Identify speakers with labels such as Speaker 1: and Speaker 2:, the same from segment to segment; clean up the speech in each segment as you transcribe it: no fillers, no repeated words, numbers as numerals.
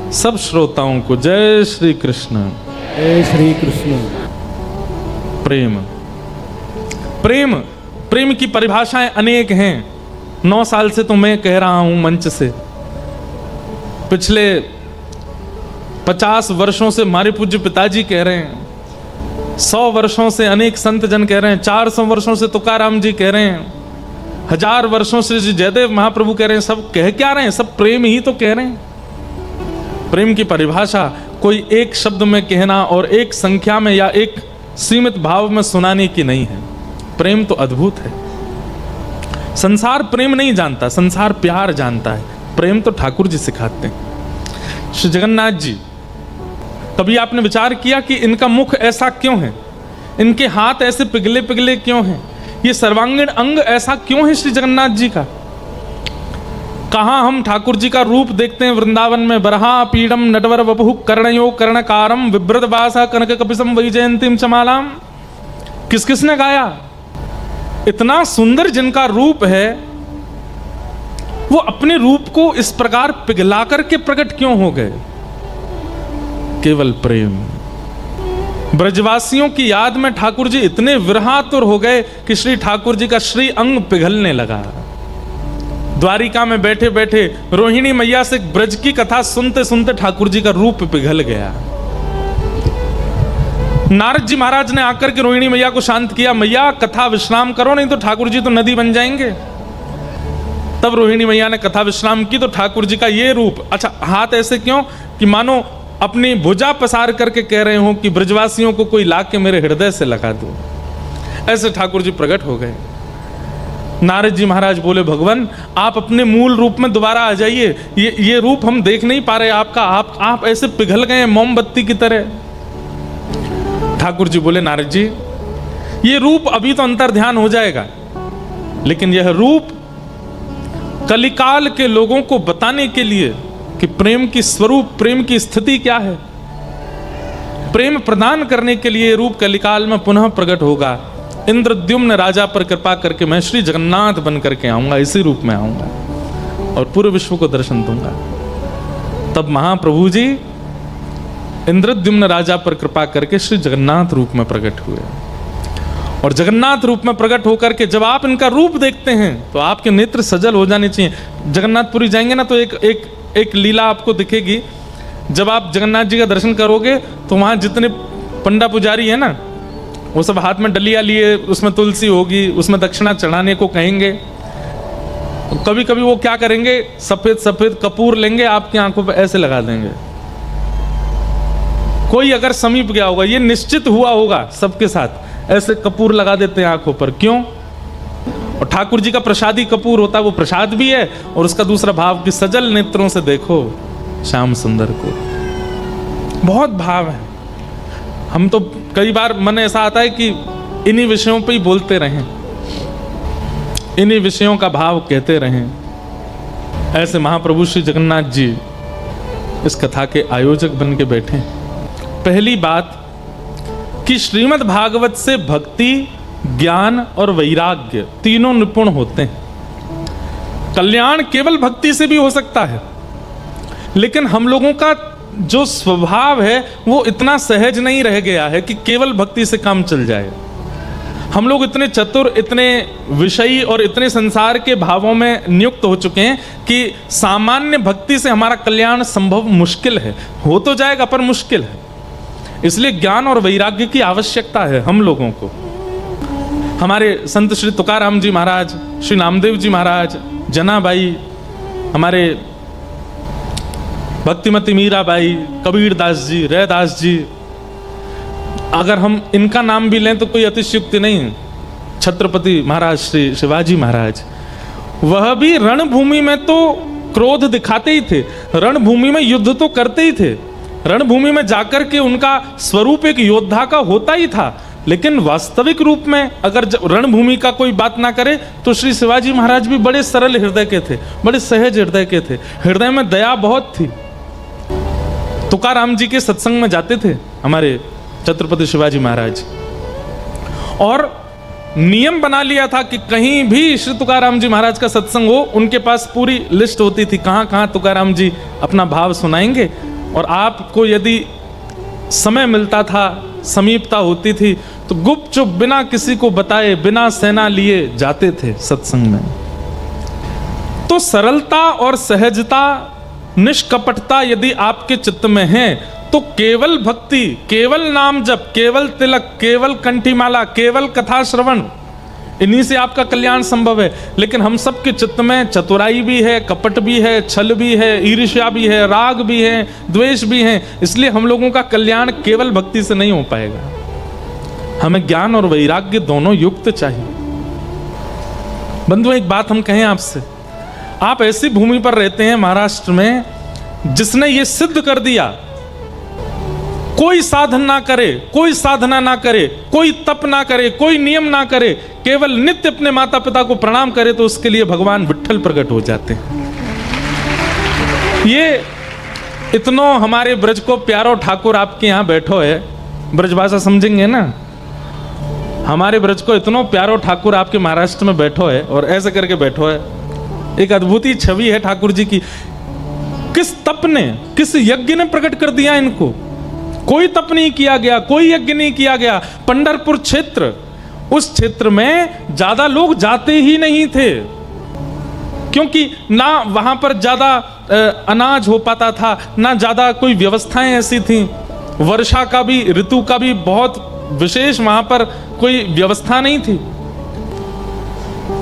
Speaker 1: सब श्रोताओं को जय श्री कृष्ण।
Speaker 2: जय श्री कृष्ण।
Speaker 1: प्रेम प्रेम प्रेम की परिभाषाएं अनेक हैं। 9 साल से तो मैं कह रहा हूं मंच से, पिछले 50 वर्षों से हमारे पूज्य पिताजी कह रहे हैं, 100 वर्षों से अनेक संत जन कह रहे हैं, 400 वर्षों से तुकाराम जी कह रहे हैं, 1000 वर्षों से जयदेव महाप्रभु कह रहे हैं। सब कह क्या रहे हैं? सब प्रेम ही तो कह रहे हैं। प्रेम की परिभाषा कोई एक शब्द में कहना और एक संख्या में या एक सीमित भाव में सुनाने की नहीं है। प्रेम तो अद्भुत है। संसार प्रेम नहीं जानता, संसार प्यार जानता है। प्रेम तो ठाकुर जी सिखाते हैं। श्री जगन्नाथ जी, कभी आपने विचार किया कि इनका मुख ऐसा क्यों है, इनके हाथ ऐसे पिघले पिघले क्यों हैं, ये सर्वांगीण अंग ऐसा क्यों है श्री जगन्नाथ जी का? कहाँ हम ठाकुर जी का रूप देखते हैं वृंदावन में? बरहा पीडम नटवर वपुः कर्णयो कर्णकारम विभ्रत वासा कनक कपिसम वैजयंतीम चमालाम। किस किसने गाया? इतना सुंदर जिनका रूप है, वो अपने रूप को इस प्रकार पिघला करके प्रकट क्यों हो गए? केवल प्रेम। ब्रजवासियों की याद में ठाकुर जी इतने विरहातुर हो गए कि श्री ठाकुर जी का श्री अंग पिघलने लगा। द्वारिका में बैठे बैठे रोहिणी मैया से ब्रज की कथा सुनते सुनते ठाकुर जी का रूप पिघल गया। नारद जी महाराज ने आकर के रोहिणी मैया को शांत किया, मैया कथा विश्राम करो, नहीं तो ठाकुर जी तो नदी बन जाएंगे। तब रोहिणी मैया ने कथा विश्राम की तो ठाकुर जी का ये रूप, अच्छा हाथ ऐसे क्यों कि मानो अपनी भुजा पसार करके कह रहे हो कि ब्रजवासियों को कोई ला के मेरे हृदय से लगा दो। ऐसे ठाकुर जी प्रकट हो गए। नारद जी महाराज बोले, भगवान आप अपने मूल रूप में दोबारा आ जाइए, ये रूप हम देख नहीं पा रहे आपका, आप ऐसे पिघल गए मोमबत्ती की तरह। ठाकुर जी बोले, नारद जी ये रूप अभी तो अंतर्ध्यान हो जाएगा, लेकिन यह रूप कलिकाल के लोगों को बताने के लिए कि प्रेम की स्वरूप, प्रेम की स्थिति क्या है, प्रेम प्रदान करने के लिए रूप कलिकाल में पुनः प्रकट होगा। इंद्रद्युम्न राजा पर कृपा करके मैं श्री जगन्नाथ बन करके आऊंगा, इसी रूप में आऊंगा और पूरे विश्व को दर्शन दूंगा। तब महाप्रभु जी इंद्रद्युम्न राजा पर कृपा करके श्री जगन्नाथ रूप में प्रकट हुए। और जगन्नाथ रूप में प्रकट होकर के जब आप इनका रूप देखते हैं तो आपके नेत्र सजल हो जाने चाहिए। जगन्नाथपुरी जाएंगे ना तो एक लीला आपको दिखेगी। जब आप जगन्नाथ जी का दर्शन करोगे तो वहां जितने पंडा पुजारी है ना, वो सब हाथ में डलिया लिए, उसमें तुलसी होगी, उसमें दक्षिणा चढ़ाने को कहेंगे। कभी कभी वो क्या करेंगे, सफेद सफेद कपूर लेंगे, आपकी आंखों पे ऐसे लगा देंगे। कोई अगर समीप गया होगा, ये निश्चित हुआ होगा सबके साथ, ऐसे कपूर लगा देते हैं आंखों पर। क्यों? और ठाकुर जी का प्रसादी कपूर होता है, वो प्रसाद भी है और उसका दूसरा भाव कि सजल नेत्रों से देखो श्याम सुंदर को। बहुत भाव है। हम तो कई बार मन ऐसा आता है कि इन्हीं विषयों पे ही बोलते रहें, इन्हीं विषयों का भाव कहते रहें। ऐसे महाप्रभु श्री जगन्नाथ जी इस कथा के आयोजक बन के बैठे। पहली बात कि श्रीमद् भागवत से भक्ति, ज्ञान और वैराग्य तीनों निपुण होते हैं। कल्याण केवल भक्ति से भी हो सकता है, लेकिन हम लोगों का जो स्वभाव है वो इतना सहज नहीं रह गया है कि केवल भक्ति से काम चल जाए। हम लोग इतने चतुर, इतने विषयी और इतने संसार के भावों में नियुक्त हो चुके हैं कि सामान्य भक्ति से हमारा कल्याण संभव मुश्किल है। हो तो जाएगा पर मुश्किल है। इसलिए ज्ञान और वैराग्य की आवश्यकता है हम लोगों को। हमारे संत श्री तुकाराम जी महाराज, श्री नामदेव जी महाराज, जनाबाई, हमारे भक्तिमती मीराबाई, कबीरदास जी, रैदास जी, अगर हम इनका नाम भी लें तो कोई अतिशयोक्ति नहीं है। छत्रपति महाराज श्री शिवाजी महाराज, वह भी रणभूमि में तो क्रोध दिखाते ही थे, रणभूमि में युद्ध तो करते ही थे, रणभूमि में जाकर के उनका स्वरूप एक योद्धा का होता ही था। लेकिन वास्तविक रूप में अगर रणभूमि का कोई बात ना करे तो श्री शिवाजी महाराज भी बड़े सरल हृदय के थे, बड़े सहज हृदय के थे। हृदय में दया बहुत थी। तुकाराम जी के सत्संग में जाते थे हमारे छत्रपति शिवाजी महाराज, और नियम बना लिया था कि कहीं भी श्री तुकाराम जी महाराज का सत्संग हो, उनके पास पूरी लिस्ट होती थी कहाँ कहाँ तुकाराम जी अपना भाव सुनाएंगे। और आपको यदि समय मिलता था, समीपता होती थी, तो गुपचुप बिना किसी को बताए, बिना सेना लिए जाते थे सत्संग में। तो सरलता और सहजता, निष्कपटता यदि आपके चित्त में है, तो केवल भक्ति, केवल नाम जप, केवल तिलक, केवल कंठीमाला, केवल कथा श्रवण, इन्हीं से आपका कल्याण संभव है। लेकिन हम सबके चित्त में चतुराई भी है, कपट भी है, छल भी है, ईर्ष्या भी है, राग भी है, द्वेष भी है। इसलिए हम लोगों का कल्याण केवल भक्ति से नहीं हो पाएगा। हमें ज्ञान और वैराग्य दोनों युक्त चाहिए। बंधु, एक बात हम कहें आपसे, आप ऐसी भूमि पर रहते हैं महाराष्ट्र में, जिसने ये सिद्ध कर दिया, कोई साधन ना करे, कोई साधना ना करे, कोई तप ना करे, कोई नियम ना करे, केवल नित्य अपने माता पिता को प्रणाम करे, तो उसके लिए भगवान विट्ठल प्रकट हो जाते हैं। ये इतनो हमारे ब्रज को प्यारो ठाकुर आपके यहां बैठो है, ब्रज भाषा समझेंगे ना, हमारे ब्रज को इतनो प्यारो ठाकुर आपके महाराष्ट्र में बैठो है और ऐसे करके बैठो है। एक अद्भुत ही छवि है ठाकुर जी की। किस तप ने, किस यज्ञ ने प्रकट कर दिया इनको। कोई तप नहीं किया गया, कोई यज्ञ नहीं किया गया। पंढरपुर क्षेत्र, उस क्षेत्र में ज्यादा लोग जाते ही नहीं थे, क्योंकि ना वहां पर ज्यादा अनाज हो पाता था, ना ज्यादा कोई व्यवस्थाएं ऐसी थी। वर्षा का भी, ऋतु का भी बहुत विशेष वहां पर कोई व्यवस्था नहीं थी।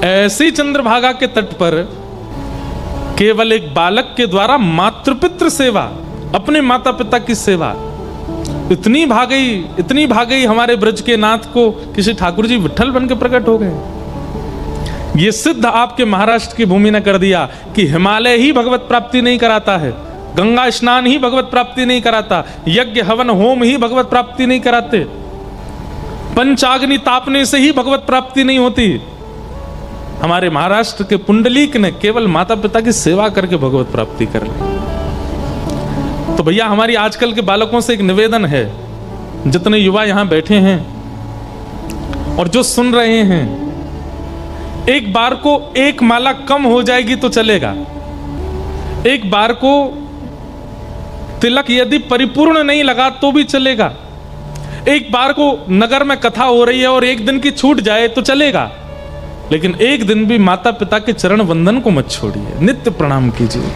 Speaker 1: ऐसी चंद्रभागा के तट पर केवल एक बालक के द्वारा मातृपितृ सेवा, अपने माता पिता की सेवा इतनी भाग गई हमारे ब्रज के नाथ को, किसी ठाकुर जी विट्ठल बन के प्रकट हो गए। ये सिद्ध आपके महाराष्ट्र की भूमि ने कर दिया कि हिमालय ही भगवत प्राप्ति नहीं कराता है, गंगा स्नान ही भगवत प्राप्ति नहीं कराता, यज्ञ हवन होम ही भगवत प्राप्ति नहीं कराते, पंचाग्नि तापने से ही भगवत प्राप्ति नहीं होती। हमारे महाराष्ट्र के पुंडलीक ने केवल माता पिता की सेवा करके भगवत प्राप्ति कर ली। तो भैया, हमारी आजकल के बालकों से एक निवेदन है, जितने युवा यहां बैठे हैं और जो सुन रहे हैं, एक बार को एक माला कम हो जाएगी तो चलेगा, एक बार को तिलक यदि परिपूर्ण नहीं लगा तो भी चलेगा, एक बार को नगर में कथा हो रही है और एक दिन की छूट जाए तो चलेगा, लेकिन एक दिन भी माता पिता के चरण वंदन को मत छोड़िए। नित्य प्रणाम कीजिए,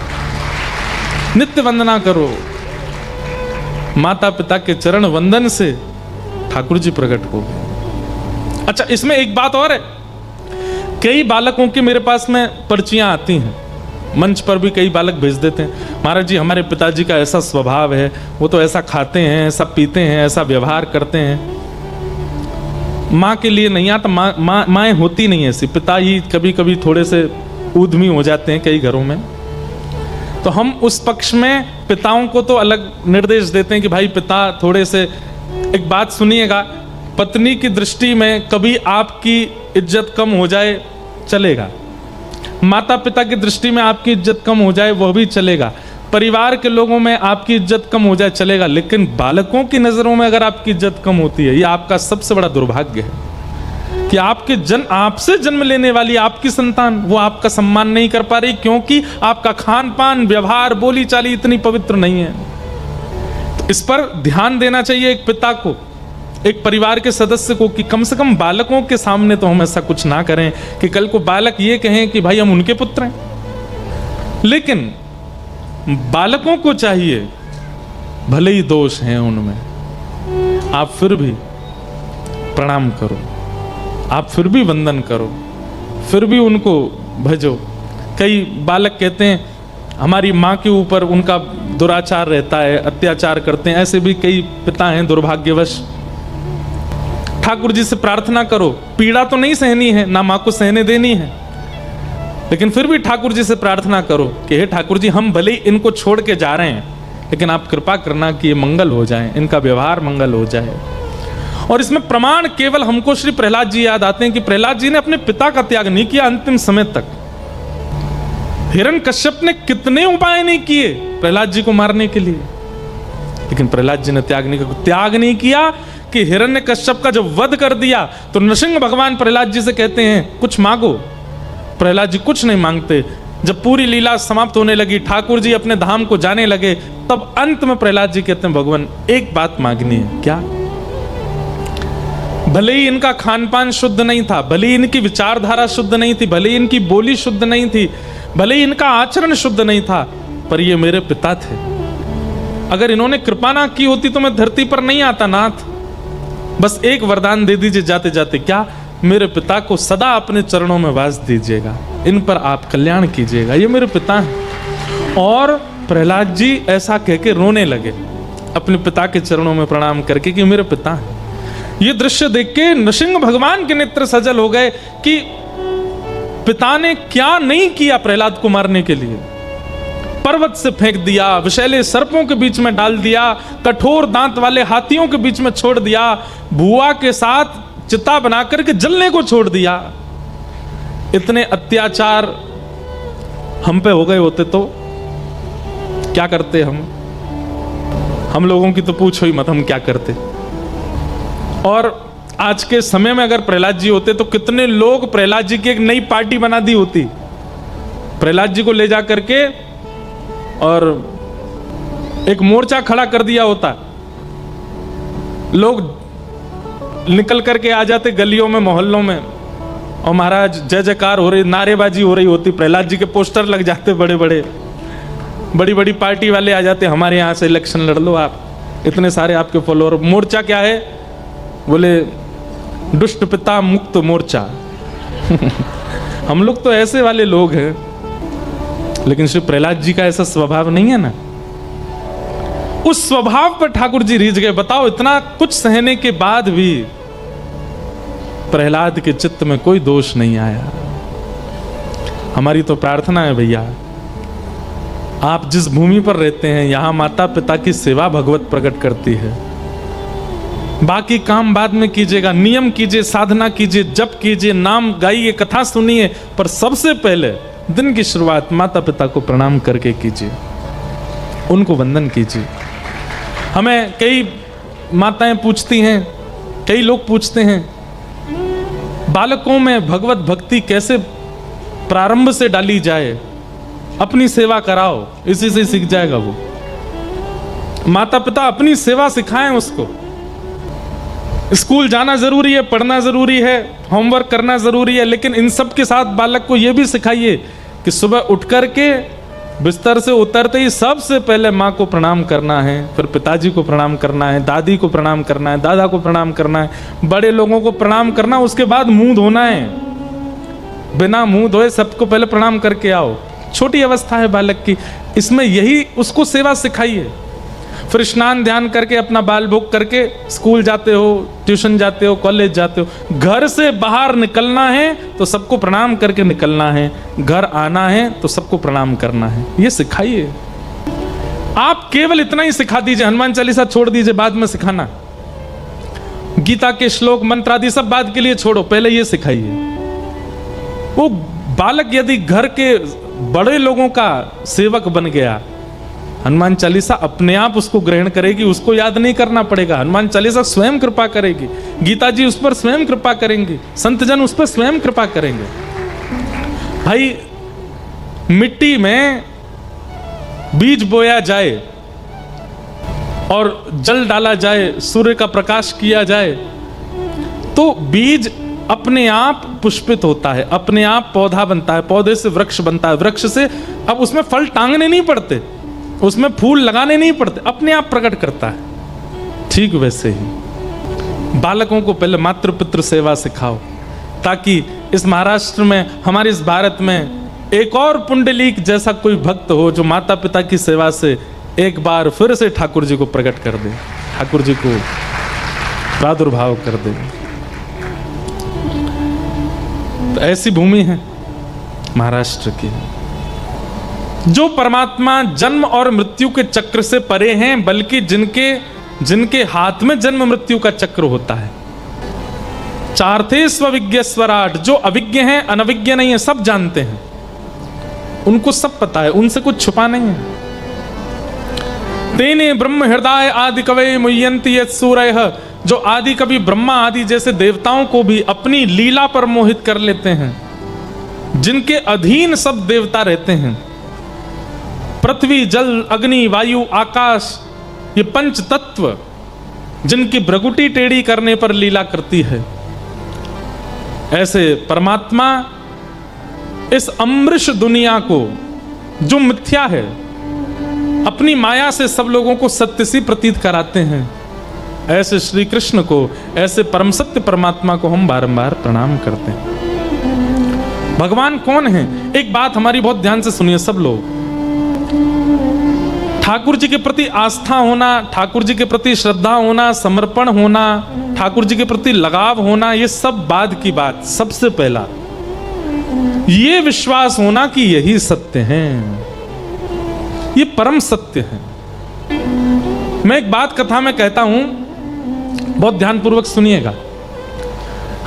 Speaker 1: नित्य वंदना करो। माता पिता के चरण वंदन से ठाकुर जी प्रकट हो गए। अच्छा, इसमें एक बात और है, कई बालकों की मेरे पास में पर्चियां आती हैं, मंच पर भी कई बालक भेज देते हैं, महाराज जी हमारे पिताजी का ऐसा स्वभाव है, वो तो ऐसा खाते हैं, ऐसा पीते हैं, ऐसा व्यवहार करते हैं। माँ के लिए नहीं आता, माँ होती नहीं ऐसी, पिता ही कभी कभी थोड़े से ऊधमी हो जाते हैं कई घरों में। तो हम उस पक्ष में पिताओं को तो अलग निर्देश देते हैं कि भाई पिता थोड़े से, एक बात सुनिएगा, पत्नी की दृष्टि में कभी आपकी इज्जत कम हो जाए चलेगा, माता पिता की दृष्टि में आपकी इज्जत कम हो जाए वो भी चलेगा, परिवार के लोगों में आपकी इज्जत कम हो जाए चलेगा, लेकिन बालकों की नजरों में अगर आपकी इज्जत कम होती है, ये आपका सबसे बड़ा दुर्भाग्य है कि आपसे जन्म लेने वाली आपकी संतान वो आपका सम्मान नहीं कर पा रही, क्योंकि आपका खान पान, व्यवहार, बोली चाली इतनी पवित्र नहीं है। तो इस पर ध्यान देना चाहिए एक पिता को, एक परिवार के सदस्य को, कि कम से कम बालकों के सामने तो हम ऐसा कुछ ना करें कि कल को बालक ये कहें कि भाई हम उनके पुत्र हैं। लेकिन बालकों को चाहिए, भले ही दोष हैं उनमें, आप फिर भी प्रणाम करो, आप फिर भी वंदन करो, फिर भी उनको भजो। कई बालक कहते हैं हमारी माँ के ऊपर उनका दुराचार रहता है, अत्याचार करते हैं, ऐसे भी कई पिता हैं दुर्भाग्यवश। ठाकुर जी से प्रार्थना करो, पीड़ा तो नहीं सहनी है, ना माँ को सहने देनी है, लेकिन फिर भी ठाकुर जी से प्रार्थना करो कि हे ठाकुर जी, हम भले ही इनको छोड़ के जा रहे हैं, लेकिन आप कृपा करना कि ये मंगल हो जाए, इनका व्यवहार मंगल हो जाए। और इसमें प्रमाण केवल हमको श्री प्रहलाद जी याद आते हैं कि प्रहलाद जी ने अपने पिता का त्याग नहीं किया अंतिम समय तक। हिरण्यकश्यप ने कितने उपाय नहीं किए प्रहलाद जी को मारने के लिए, लेकिन प्रहलाद जी ने त्याग नहीं किया कि हिरण्यकश्यप का जब वध कर दिया तो नृसिंह भगवान प्रहलाद जी से कहते हैं कुछ मांगो। प्रहलाद जी कुछ नहीं मांगते, जब पूरी लीला समाप्त होने लगी, ठाकुर जी अपने धाम को जाने लगे, तब अंत में प्रहलाद जी कहते हैं भगवान एक बात मांगनी है। क्या? भले ही इनका खान पान शुद्ध नहीं था, भले ही इनकी विचारधारा शुद्ध नहीं थी, भले ही इनकी बोली शुद्ध नहीं थी, भले ही इनका आचरण शुद्ध नहीं था, पर ये मेरे पिता थे। अगर इन्होंने कृपा ना की होती तो मैं धरती पर नहीं आता नाथ। बस एक वरदान दे दीजिए जाते जाते। क्या? मेरे पिता को सदा अपने चरणों में वास दीजिएगा, इन पर आप कल्याण कीजिएगा, ये मेरे पिता हैं। और प्रहलाद जी ऐसा कह के रोने लगे अपने पिता के चरणों में प्रणाम करके कि मेरे पिता हैं। ये दृश्य देख के नृसिंह भगवान के नेत्र सजल हो गए कि पिता ने क्या नहीं किया प्रहलाद को मारने के लिए। पर्वत से फेंक दिया, विषैले सर्पों के बीच में डाल दिया, कठोर दांत वाले हाथियों के बीच में छोड़ दिया, भुआ के साथ चिता बनाकर के जलने को छोड़ दिया। इतने अत्याचार हम पे हो गए होते तो क्या करते हम लोगों की तो पूछो ही मत, हम क्या करते। और आज के समय में अगर प्रहलाद जी होते तो कितने लोग प्रहलाद जी की एक नई पार्टी बना दी होती, प्रहलाद जी को ले जा करके और एक मोर्चा खड़ा कर दिया होता, लोग निकल करके आ जाते गलियों में मोहल्लों में, और महाराज जय जयकार हो रही, नारेबाजी हो रही होती, प्रहलाद जी के पोस्टर लग जाते बड़े बड़े, बड़ी बड़ी पार्टी वाले आ जाते, हमारे यहाँ से इलेक्शन लड़ लो आप, इतने सारे आपके फॉलोअर। मोर्चा क्या है? बोले दुष्ट पिता मुक्त मोर्चा। हम लोग तो ऐसे वाले लोग हैं, लेकिन श्री प्रहलाद जी का ऐसा स्वभाव नहीं है ना। उस स्वभाव पर ठाकुर जी रीझ गए। बताओ, इतना कुछ सहने के बाद भी प्रहलाद के चित्त में कोई दोष नहीं आया। हमारी तो प्रार्थना है भैया, आप जिस भूमि पर रहते हैं यहां माता पिता की सेवा भगवत प्रकट करती है। बाकी काम बाद में कीजिएगा, नियम कीजिए, साधना कीजिए, जप कीजिए, नाम गाइए, कथा सुनिए, पर सबसे पहले दिन की शुरुआत माता पिता को प्रणाम करके कीजिए, उनको वंदन कीजिए। हमें कई माताएं पूछती हैं, कई लोग पूछते हैं, बालकों में भगवत भक्ति कैसे प्रारंभ से डाली जाए, अपनी सेवा कराओ, इसी से सीख जाएगा वो। माता पिता अपनी सेवा सिखाएं उसको। स्कूल जाना जरूरी है, पढ़ना जरूरी है, होमवर्क करना जरूरी है, लेकिन इन सब के साथ बालक को यह भी सिखाइए कि सुबह उठ करके बिस्तर से उतरते ही सबसे पहले माँ को प्रणाम करना है, फिर पिताजी को प्रणाम करना है, दादी को प्रणाम करना है, दादा को प्रणाम करना है, बड़े लोगों को प्रणाम करना, उसके बाद मुंह धोना है। बिना मुंह धोए सबको पहले प्रणाम करके आओ। छोटी अवस्था है बालक की, इसमें यही उसको सेवा सिखाइए। फिर स्नान ध्यान करके अपना बाल भोग करके स्कूल जाते हो, ट्यूशन जाते हो, कॉलेज जाते हो। घर से बाहर निकलना है तो सबको प्रणाम करके निकलना है, घर आना है तो सबको प्रणाम करना है, ये सिखाइए। आप केवल इतना ही सिखा दीजिए, हनुमान चालीसा छोड़ दीजिए, बाद में सिखाना। गीता के श्लोक मंत्र आदि सब बाद के लिए छोड़ो, पहले ये सिखाइए। वो बालक यदि घर के बड़े लोगों का सेवक बन गया, हनुमान चालीसा अपने आप उसको ग्रहण करेगी, उसको याद नहीं करना पड़ेगा। हनुमान चालीसा स्वयं कृपा करेगी, गीता जी उस पर स्वयं कृपा करेंगे, संत जन उस पर स्वयं कृपा करेंगे। भाई, मिट्टी में बीज बोया जाए और जल डाला जाए, सूर्य का प्रकाश किया जाए, तो बीज अपने आप पुष्पित होता है, अपने आप पौधा बनता है, पौधे से वृक्ष बनता है, वृक्ष से अब उसमें फल टांगने नहीं पड़ते, उसमें फूल लगाने नहीं पड़ते, अपने आप प्रकट करता है। ठीक वैसे ही बालकों को पहले मातृ पितृ सेवा सिखाओ, ताकि इस महाराष्ट्र में, हमारे इस भारत में एक और पुंडलीक जैसा कोई भक्त हो जो माता पिता की सेवा से एक बार फिर से ठाकुर जी को प्रकट कर दे, ठाकुर जी को प्रादुर्भाव कर दे। तो ऐसी भूमि है महाराष्ट्र की, जो परमात्मा जन्म और मृत्यु के चक्र से परे हैं, बल्कि जिनके हाथ में जन्म मृत्यु का चक्र होता है। चार्थे स्वविज्ञ स्वराट, जो अविज्ञ हैं, अनविज्ञ नहीं है, सब जानते हैं, उनको सब पता है, उनसे कुछ छुपा नहीं है। तेने ब्रह्म हृदय आदि कवये मुह्यन्ति यत् सूरयः, जो आदि कवि ब्रह्मा आदि जैसे देवताओं को भी अपनी लीला पर मोहित कर लेते हैं। जिनके अधीन सब देवता रहते हैं, पृथ्वी जल अग्नि वायु आकाश, ये पंच तत्व जिनकी भ्रगुटी टेढ़ी करने पर लीला करती है, ऐसे परमात्मा इस अमृष दुनिया को जो मिथ्या है अपनी माया से सब लोगों को सत्य सी प्रतीत कराते हैं, ऐसे श्री कृष्ण को, ऐसे परम सत्य परमात्मा को हम बारंबार प्रणाम करते हैं। भगवान कौन है? एक बात हमारी बहुत ध्यान से सुनिए सब लोग। ठाकुर जी के प्रति आस्था होना, ठाकुर जी के प्रति श्रद्धा होना, समर्पण होना, ठाकुर जी के प्रति लगाव होना, ये सब बाद की बात। सबसे पहला ये विश्वास होना कि यही सत्य है, ये परम सत्य है। मैं एक बात कथा में कहता हूं, बहुत ध्यानपूर्वक सुनिएगा।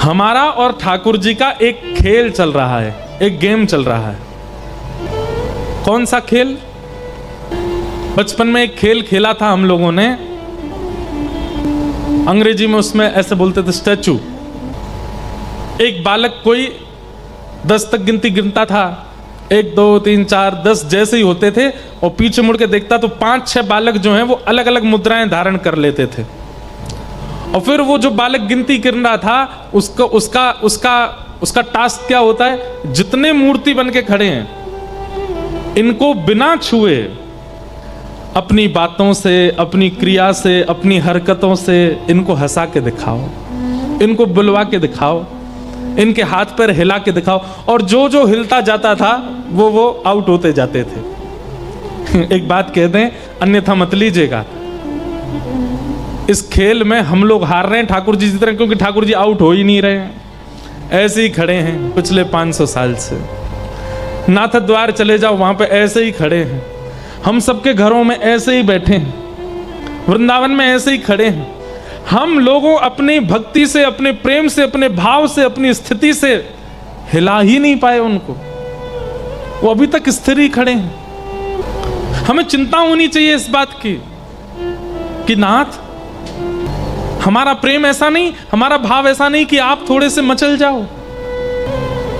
Speaker 1: हमारा और ठाकुर जी का एक खेल चल रहा है, एक गेम चल रहा है। कौन सा खेल? बचपन में एक खेल खेला था हम लोगों ने, अंग्रेजी में उसमें ऐसे बोलते थे स्टैचू। एक बालक कोई 10 तक गिनती गिनता था, 1 2 3 4 10 जैसे ही होते थे, और पीछे मुड़ के देखता तो 5-6 बालक जो हैं वो अलग अलग मुद्राएं धारण कर लेते थे। और फिर वो जो बालक गिनती गिन रहा था उसका टास्क क्या होता है? जितने मूर्ति बन के खड़े हैं इनको बिना छुए अपनी बातों से, अपनी क्रिया से, अपनी हरकतों से इनको हंसा के दिखाओ, इनको बुलवा के दिखाओ, इनके हाथ पैर हिला के दिखाओ। और जो जो हिलता जाता था वो आउट होते जाते थे। एक बात कह दें, अन्यथा मत लीजिएगा, इस खेल में हम लोग हार रहे हैं, ठाकुर जी जीत रहे हैं, क्योंकि ठाकुर जी आउट हो ही नहीं रहे हैं, ऐसे ही खड़े हैं पिछले 500 साल से। नाथ द्वार चले जाओ, वहां पे ऐसे ही खड़े हैं। हम सबके घरों में ऐसे ही बैठे हैं, वृंदावन में ऐसे ही खड़े हैं। हम लोगों अपनी भक्ति से, अपने प्रेम से, अपने भाव से, अपनी स्थिति से हिला ही नहीं पाए उनको, वो अभी तक स्थिर ही खड़े हैं। हमें चिंता होनी चाहिए इस बात की कि नाथ, हमारा प्रेम ऐसा नहीं, हमारा भाव ऐसा नहीं कि आप थोड़े से मचल जाओ।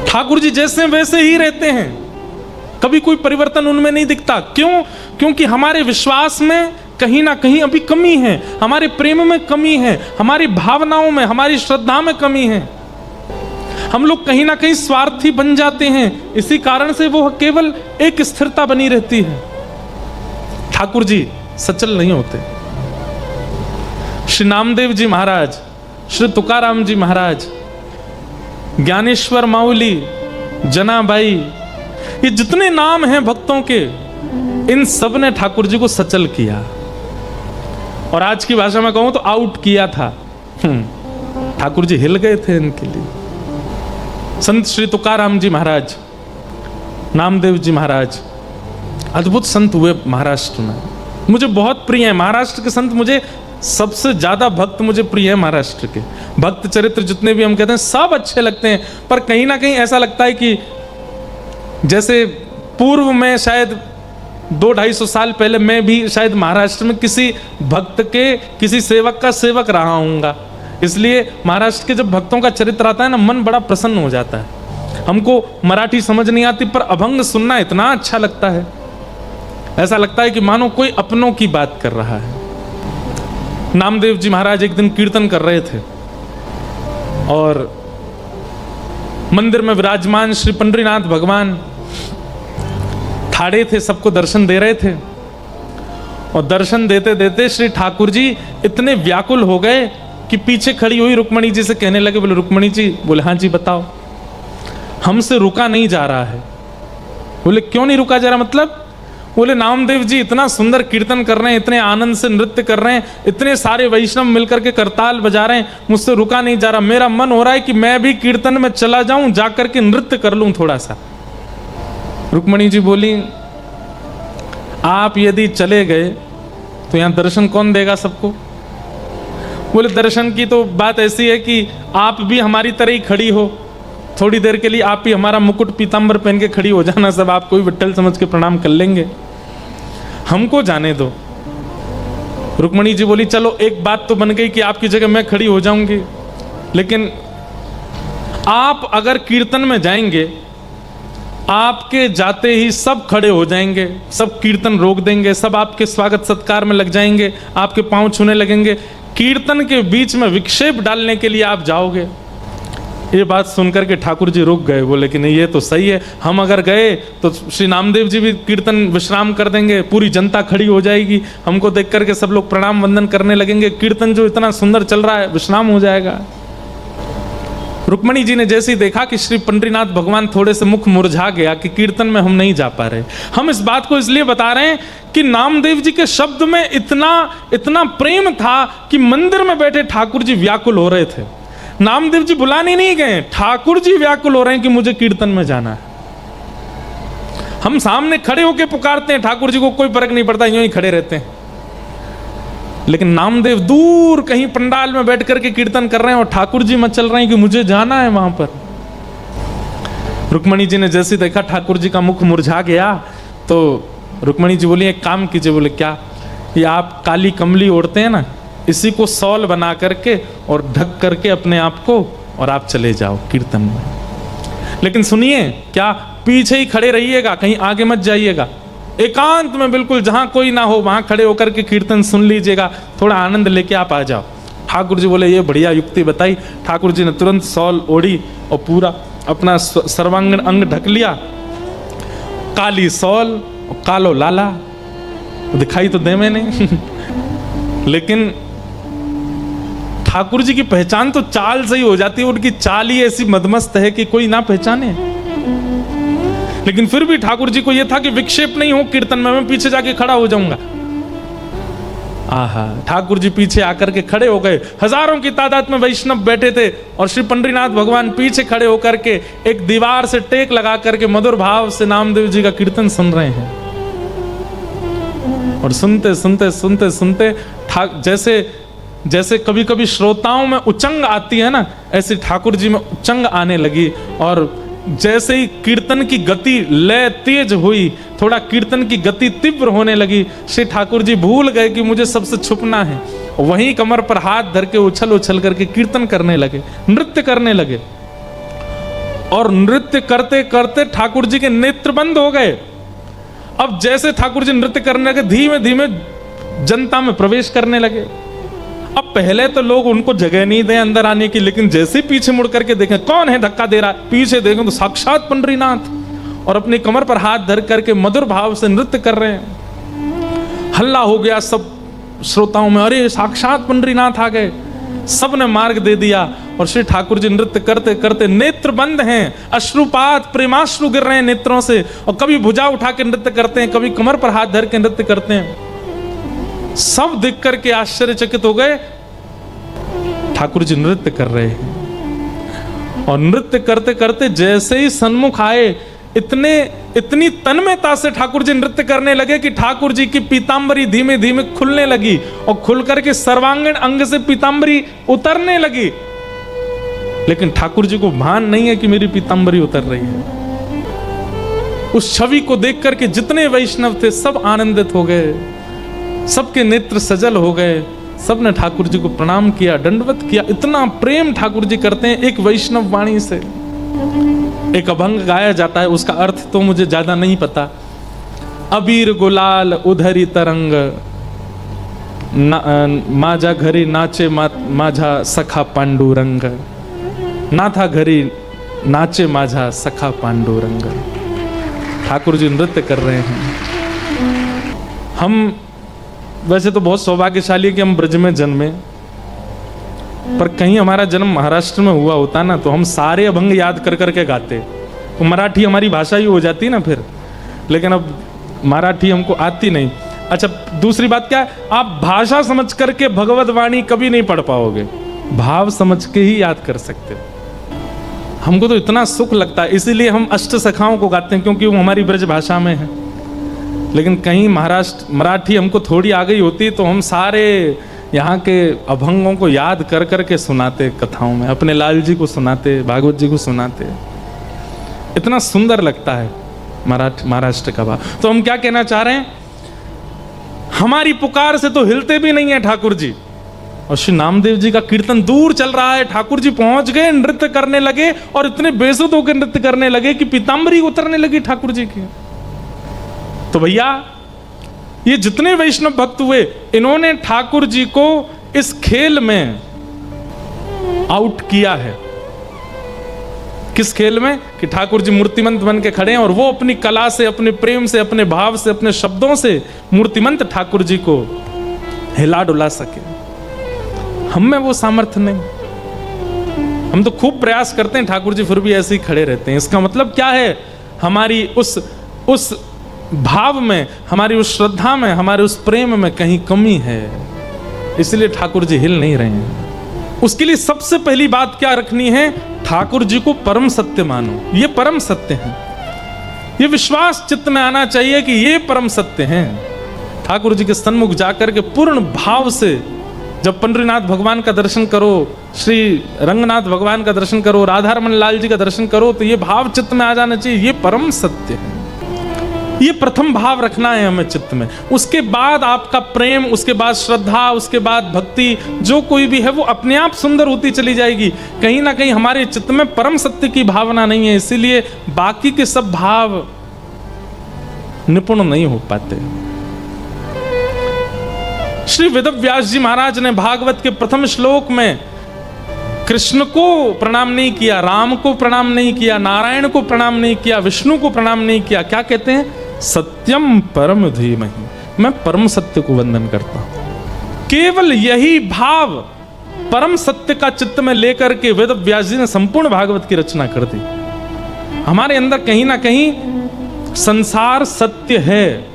Speaker 1: ठाकुर जी जैसे वैसे ही रहते हैं, कभी कोई परिवर्तन उनमें नहीं दिखता। क्यों? क्योंकि हमारे विश्वास में कहीं ना कहीं अभी कमी है, हमारे प्रेम में कमी है, हमारी भावनाओं में, हमारी श्रद्धा में कमी है। हम लोग कहीं ना कहीं स्वार्थी बन जाते हैं, इसी कारण से वो केवल एक स्थिरता बनी रहती है। ठाकुर जी सचल नहीं होते। श्री नामदेव जी महाराज, श्री तुकाराम जी महाराज, ज्ञानेश्वर माउली, जनाबाई, ये जितने नाम हैं भक्तों के, इन सब ने ठाकुर जी को सचल किया, और आज की भाषा में कहूं तो आउट किया था। ठाकुर जी हिल गए थे इनके लिए। संत श्री तुकाराम जी महाराज, नामदेव जी महाराज, अद्भुत संत हुए महाराष्ट्र में। मुझे बहुत प्रिय है महाराष्ट्र के संत, मुझे सबसे ज्यादा भक्त मुझे प्रिय है महाराष्ट्र के। भक्त चरित्र जितने भी हम कहते हैं सब अच्छे लगते हैं, पर कहीं ना कहीं ऐसा लगता है कि जैसे पूर्व में शायद 200-250 साल पहले मैं भी शायद महाराष्ट्र में किसी भक्त के, किसी सेवक का सेवक रहा हूँगा, इसलिए महाराष्ट्र के जब भक्तों का चरित्र आता है ना, मन बड़ा प्रसन्न हो जाता है। हमको मराठी समझ नहीं आती, पर अभंग सुनना इतना अच्छा लगता है, ऐसा लगता है कि मानो कोई अपनों की बात कर रहा है। नामदेव जी महाराज एक दिन कीर्तन कर रहे थे, और मंदिर में विराजमान श्री पंडरीनाथ भगवान ठाड़े थे, सबको दर्शन दे रहे थे। और दर्शन देते देते श्री ठाकुर जी इतने व्याकुल हो गए कि पीछे खड़ी हुई रुक्मणी जी से कहने लगे, बोले रुक्मणी जी, बोले हाँ जी बताओ। हमसे रुका नहीं जा रहा है। बोले क्यों नहीं रुका जा रहा? मतलब? बोले नामदेव जी इतना सुंदर कीर्तन कर रहे हैं, इतने आनंद से नृत्य कर रहे हैं, इतने सारे वैष्णव मिलकर के करताल बजा रहे हैं, मुझसे रुका नहीं जा रहा। मेरा मन हो रहा है कि मैं भी कीर्तन में चला जाऊं, जाकर के नृत्य कर लूं थोड़ा सा। रुक्मणी जी बोली, आप यदि चले गए तो यहां दर्शन कौन देगा सबको? बोले दर्शन की तो बात ऐसी है कि आप भी हमारी तरह ही खड़ी हो, थोड़ी देर के लिए आप ही हमारा मुकुट पीतांबर पहन के खड़ी हो जाना, सब आपको ही विट्ठल समझ के प्रणाम कर लेंगे, हमको जाने दो। रुक्मणी जी बोली, चलो एक बात तो बन गई कि आपकी जगह मैं खड़ी हो जाऊंगी, लेकिन आप अगर कीर्तन में जाएंगे आपके जाते ही सब खड़े हो जाएंगे, सब कीर्तन रोक देंगे, सब आपके स्वागत सत्कार में लग जाएंगे, आपके पांव छूने लगेंगे। कीर्तन के बीच में विक्षेप डालने के लिए आप जाओगे। ये बात सुनकर के ठाकुर जी रुक गए, बोले कि नहीं ये तो सही है, हम अगर गए तो श्री नामदेव जी भी कीर्तन विश्राम कर देंगे, पूरी जनता खड़ी हो जाएगी, हमको देख करके सब लोग प्रणाम वंदन करने लगेंगे, कीर्तन जो इतना सुंदर चल रहा है विश्राम हो जाएगा। रुक्मणी जी ने जैसे ही देखा कि श्री पंडरीनाथ भगवान थोड़े से मुख मुरझा गया कि कीर्तन में हम नहीं जा पा रहे। हम इस बात को इसलिए बता रहे हैं कि नामदेव जी के शब्द में इतना प्रेम था कि मंदिर में बैठे ठाकुर जी व्याकुल हो रहे थे। नामदेव जी बुलाने नहीं गए, ठाकुर जी व्याकुल हो रहे हैं कि मुझे कीर्तन में जाना है। हम सामने खड़े होकर पुकारते हैं, ठाकुर जी को कोई फर्क नहीं पड़ता, यूं ही खड़े रहते हैं। लेकिन नामदेव दूर कहीं पंडाल में बैठ करके कीर्तन कर रहे हैं और ठाकुर जी मचल रहे हैं कि मुझे जाना है वहां पर। रुक्मणी जी ने जैसे देखा ठाकुर जी का मुख मुरझा गया तो रुक्मणी जी बोली एक काम कीजिए। बोले क्या? ये आप काली कमली ओढ़ते हैं ना, इसी को सॉल बना करके और ढक करके अपने आप को और आप चले जाओ कीर्तन में। लेकिन सुनिए, क्या पीछे ही खड़े रहिएगा, कहीं आगे मत जाइएगा, एकांत में बिल्कुल जहां कोई ना हो वहां खड़े होकर के कीर्तन सुन लीजिएगा, थोड़ा आनंद लेके आप आ जाओ। ठाकुर जी बोले ये बढ़िया युक्ति बताई। ठाकुर जी ने तुरंत सॉल ओढ़ी और पूरा अपना सर्वांगीण अंग ढक लिया। काली सॉल और कालो लाला दिखाई तो दे मैंने लेकिन ठाकुर जी की पहचान तो चाल से ही हो जाती है, उनकी चाल ही ऐसी मदमस्त है कि कोई ना पहचाने। लेकिन फिर भी ठाकुर जी को यह था कि विक्षेप नहीं हो कीर्तन में, मैं पीछे जाके खड़ा हो जाऊंगा। आहा, ठाकुर जी पीछे आकर के खड़े हो गए। हजारों की तादाद में वैष्णव बैठे थे और श्री पंडरीनाथ भगवान पीछे खड़े होकर के एक दीवार से टेक लगा करके मधुर भाव से नामदेव जी का कीर्तन सुन रहे हैं। और सुनते सुनते सुनते सुनते जैसे कभी कभी श्रोताओं में उचंग आती है ना, ऐसे ठाकुर जी में उचंग आने लगी। और जैसे ही कीर्तन की गति लय तेज हुई, थोड़ा कीर्तन की गति तीव्र होने लगी, श्री ठाकुर जी भूल गए कि मुझे सबसे छुपना है। वहीं कमर पर हाथ धर के उछल उछल करके कीर्तन करने लगे, नृत्य करने लगे। और नृत्य करते करते ठाकुर जी के नेत्र बंद हो गए। अब जैसे ठाकुर जी नृत्य करने लगे, धीमे धीमे जनता में प्रवेश करने लगे। अब पहले तो लोग उनको जगह नहीं दें अंदर आने की, लेकिन जैसे पीछे मुड़ करके देखें कौन है धक्का दे रहा है, पीछे देखें तो साक्षात पंडरीनाथ और अपनी कमर पर हाथ धर करके मधुर भाव से नृत्य कर रहे हैं। हल्ला हो गया सब श्रोताओं में, अरे साक्षात पंडरीनाथ आ गए। सब ने मार्ग दे दिया और श्री ठाकुर जी नृत्य करते करते नेत्र बंद हैं, अश्रुपात प्रेमाश्रु गिर रहे हैं नेत्रों से। और कभी भुजा उठा के नृत्य करते हैं, कभी कमर पर हाथ धर के नृत्य करते हैं। सब देख करके आश्चर्यचकित हो गए, ठाकुर जी नृत्य कर रहे हैं। और नृत्य करते करते जैसे ही सन्मुख आए, इतनी तन्मयता से ठाकुर जी नृत्य करने लगे कि ठाकुर जी की पीतांबरी धीमे धीमे खुलने लगी और खुल करके सर्वांगीण अंग से पीतांबरी उतरने लगी। लेकिन ठाकुर जी को भान नहीं है कि मेरी पीतांबरी उतर रही है। उस छवि को देख करके जितने वैष्णव थे सब आनंदित हो गए, सबके नेत्र सजल हो गए। सब ने ठाकुर जी को प्रणाम किया, दंडवत किया। इतना प्रेम ठाकुर जी करते हैं एक वैष्णव वाणी से। एक अभंग गाया जाता है, उसका अर्थ तो मुझे ज्यादा नहीं पता। अबीर गुलाल उधरी तरंग, माझा घरी नाचे माझा सखा पांडुरंग। नाथा घरी नाचे माझा सखा पांडुरंग। ठाकुर जी नृत्य कर रहे हैं। हम वैसे तो बहुत सौभाग्यशाली है कि हम ब्रज में जन्मे, पर कहीं हमारा जन्म महाराष्ट्र में हुआ होता ना तो हम सारे अभंग याद कर करके गाते, तो मराठी हमारी भाषा ही हो जाती ना फिर। लेकिन अब मराठी हमको आती नहीं। अच्छा, दूसरी बात क्या है, आप भाषा समझ करके भगवत वाणी कभी नहीं पढ़ पाओगे, भाव समझ के ही याद कर सकते। हमको तो इतना सुख लगता है, इसीलिए हम अष्ट सखाओं को गाते हैं, क्योंकि वो हमारी ब्रज भाषा में है। लेकिन कहीं महाराष्ट्र मराठी हमको थोड़ी आ गई होती तो हम सारे यहाँ के अभंगों को याद कर करके सुनाते कथाओं में, अपने लाल जी को सुनाते, भागवत जी को सुनाते। इतना सुंदर लगता है महाराष्ट्र का भाव। तो हम क्या कहना चाह रहे हैं, हमारी पुकार से तो हिलते भी नहीं है ठाकुर जी, और श्री नामदेव जी का कीर्तन दूर चल रहा है, ठाकुर जी पहुंच गए, नृत्य करने लगे और इतने बेसुध होकर नृत्य करने लगे कि पीताम्बरी उतरने लगी ठाकुर जी की। तो भैया ये जितने वैष्णव भक्त हुए, इन्होंने ठाकुर जी को इस खेल में आउट किया है। किस खेल में? कि ठाकुर जी मूर्तिमंत बन के खड़े हैं और वो अपनी कला से, अपने प्रेम से, अपने भाव से, अपने शब्दों से मूर्तिमंत ठाकुर जी को हिला डुला सके। हम में वो सामर्थ्य नहीं। हम तो खूब प्रयास करते हैं, ठाकुर जी फिर भी ऐसे ही खड़े रहते हैं। इसका मतलब क्या है? हमारी उस भाव में, हमारी उस श्रद्धा में, हमारे उस प्रेम में कहीं कमी है, इसलिए ठाकुर जी हिल नहीं रहे हैं। उसके लिए सबसे पहली बात क्या रखनी है? ठाकुर जी को परम सत्य मानो। ये परम सत्य है, ये विश्वास चित्त में आना चाहिए कि ये परम सत्य हैं। ठाकुर जी के सन्मुख जाकर के पूर्ण भाव से जब पंडरीनाथ भगवान का दर्शन करो, श्री रंगनाथ भगवान का दर्शन करो, राधा रमन लाल जी का दर्शन करो, तो ये भाव चित्त में आ जाना चाहिए, ये परम सत्य है। ये प्रथम भाव रखना है हमें चित्त में। उसके बाद आपका प्रेम, उसके बाद श्रद्धा, उसके बाद भक्ति, जो कोई भी है वो अपने आप सुंदर होती चली जाएगी। कहीं ना कहीं हमारे चित्त में परम सत्य की भावना नहीं है, इसीलिए बाकी के सब भाव निपुण नहीं हो पाते। श्री वेदव्यास जी महाराज ने भागवत के प्रथम श्लोक में कृष्ण को प्रणाम नहीं किया, राम को प्रणाम नहीं किया, नारायण को प्रणाम नहीं किया, विष्णु को प्रणाम नहीं किया। क्या कहते हैं? सत्यम परम धीमहि, मैं परम सत्य को वंदन करता हूं। केवल यही भाव परम सत्य का चित्त में लेकर के वेदव्यास जी ने संपूर्ण भागवत की रचना कर दी। हमारे अंदर कहीं ना कहीं संसार सत्य है,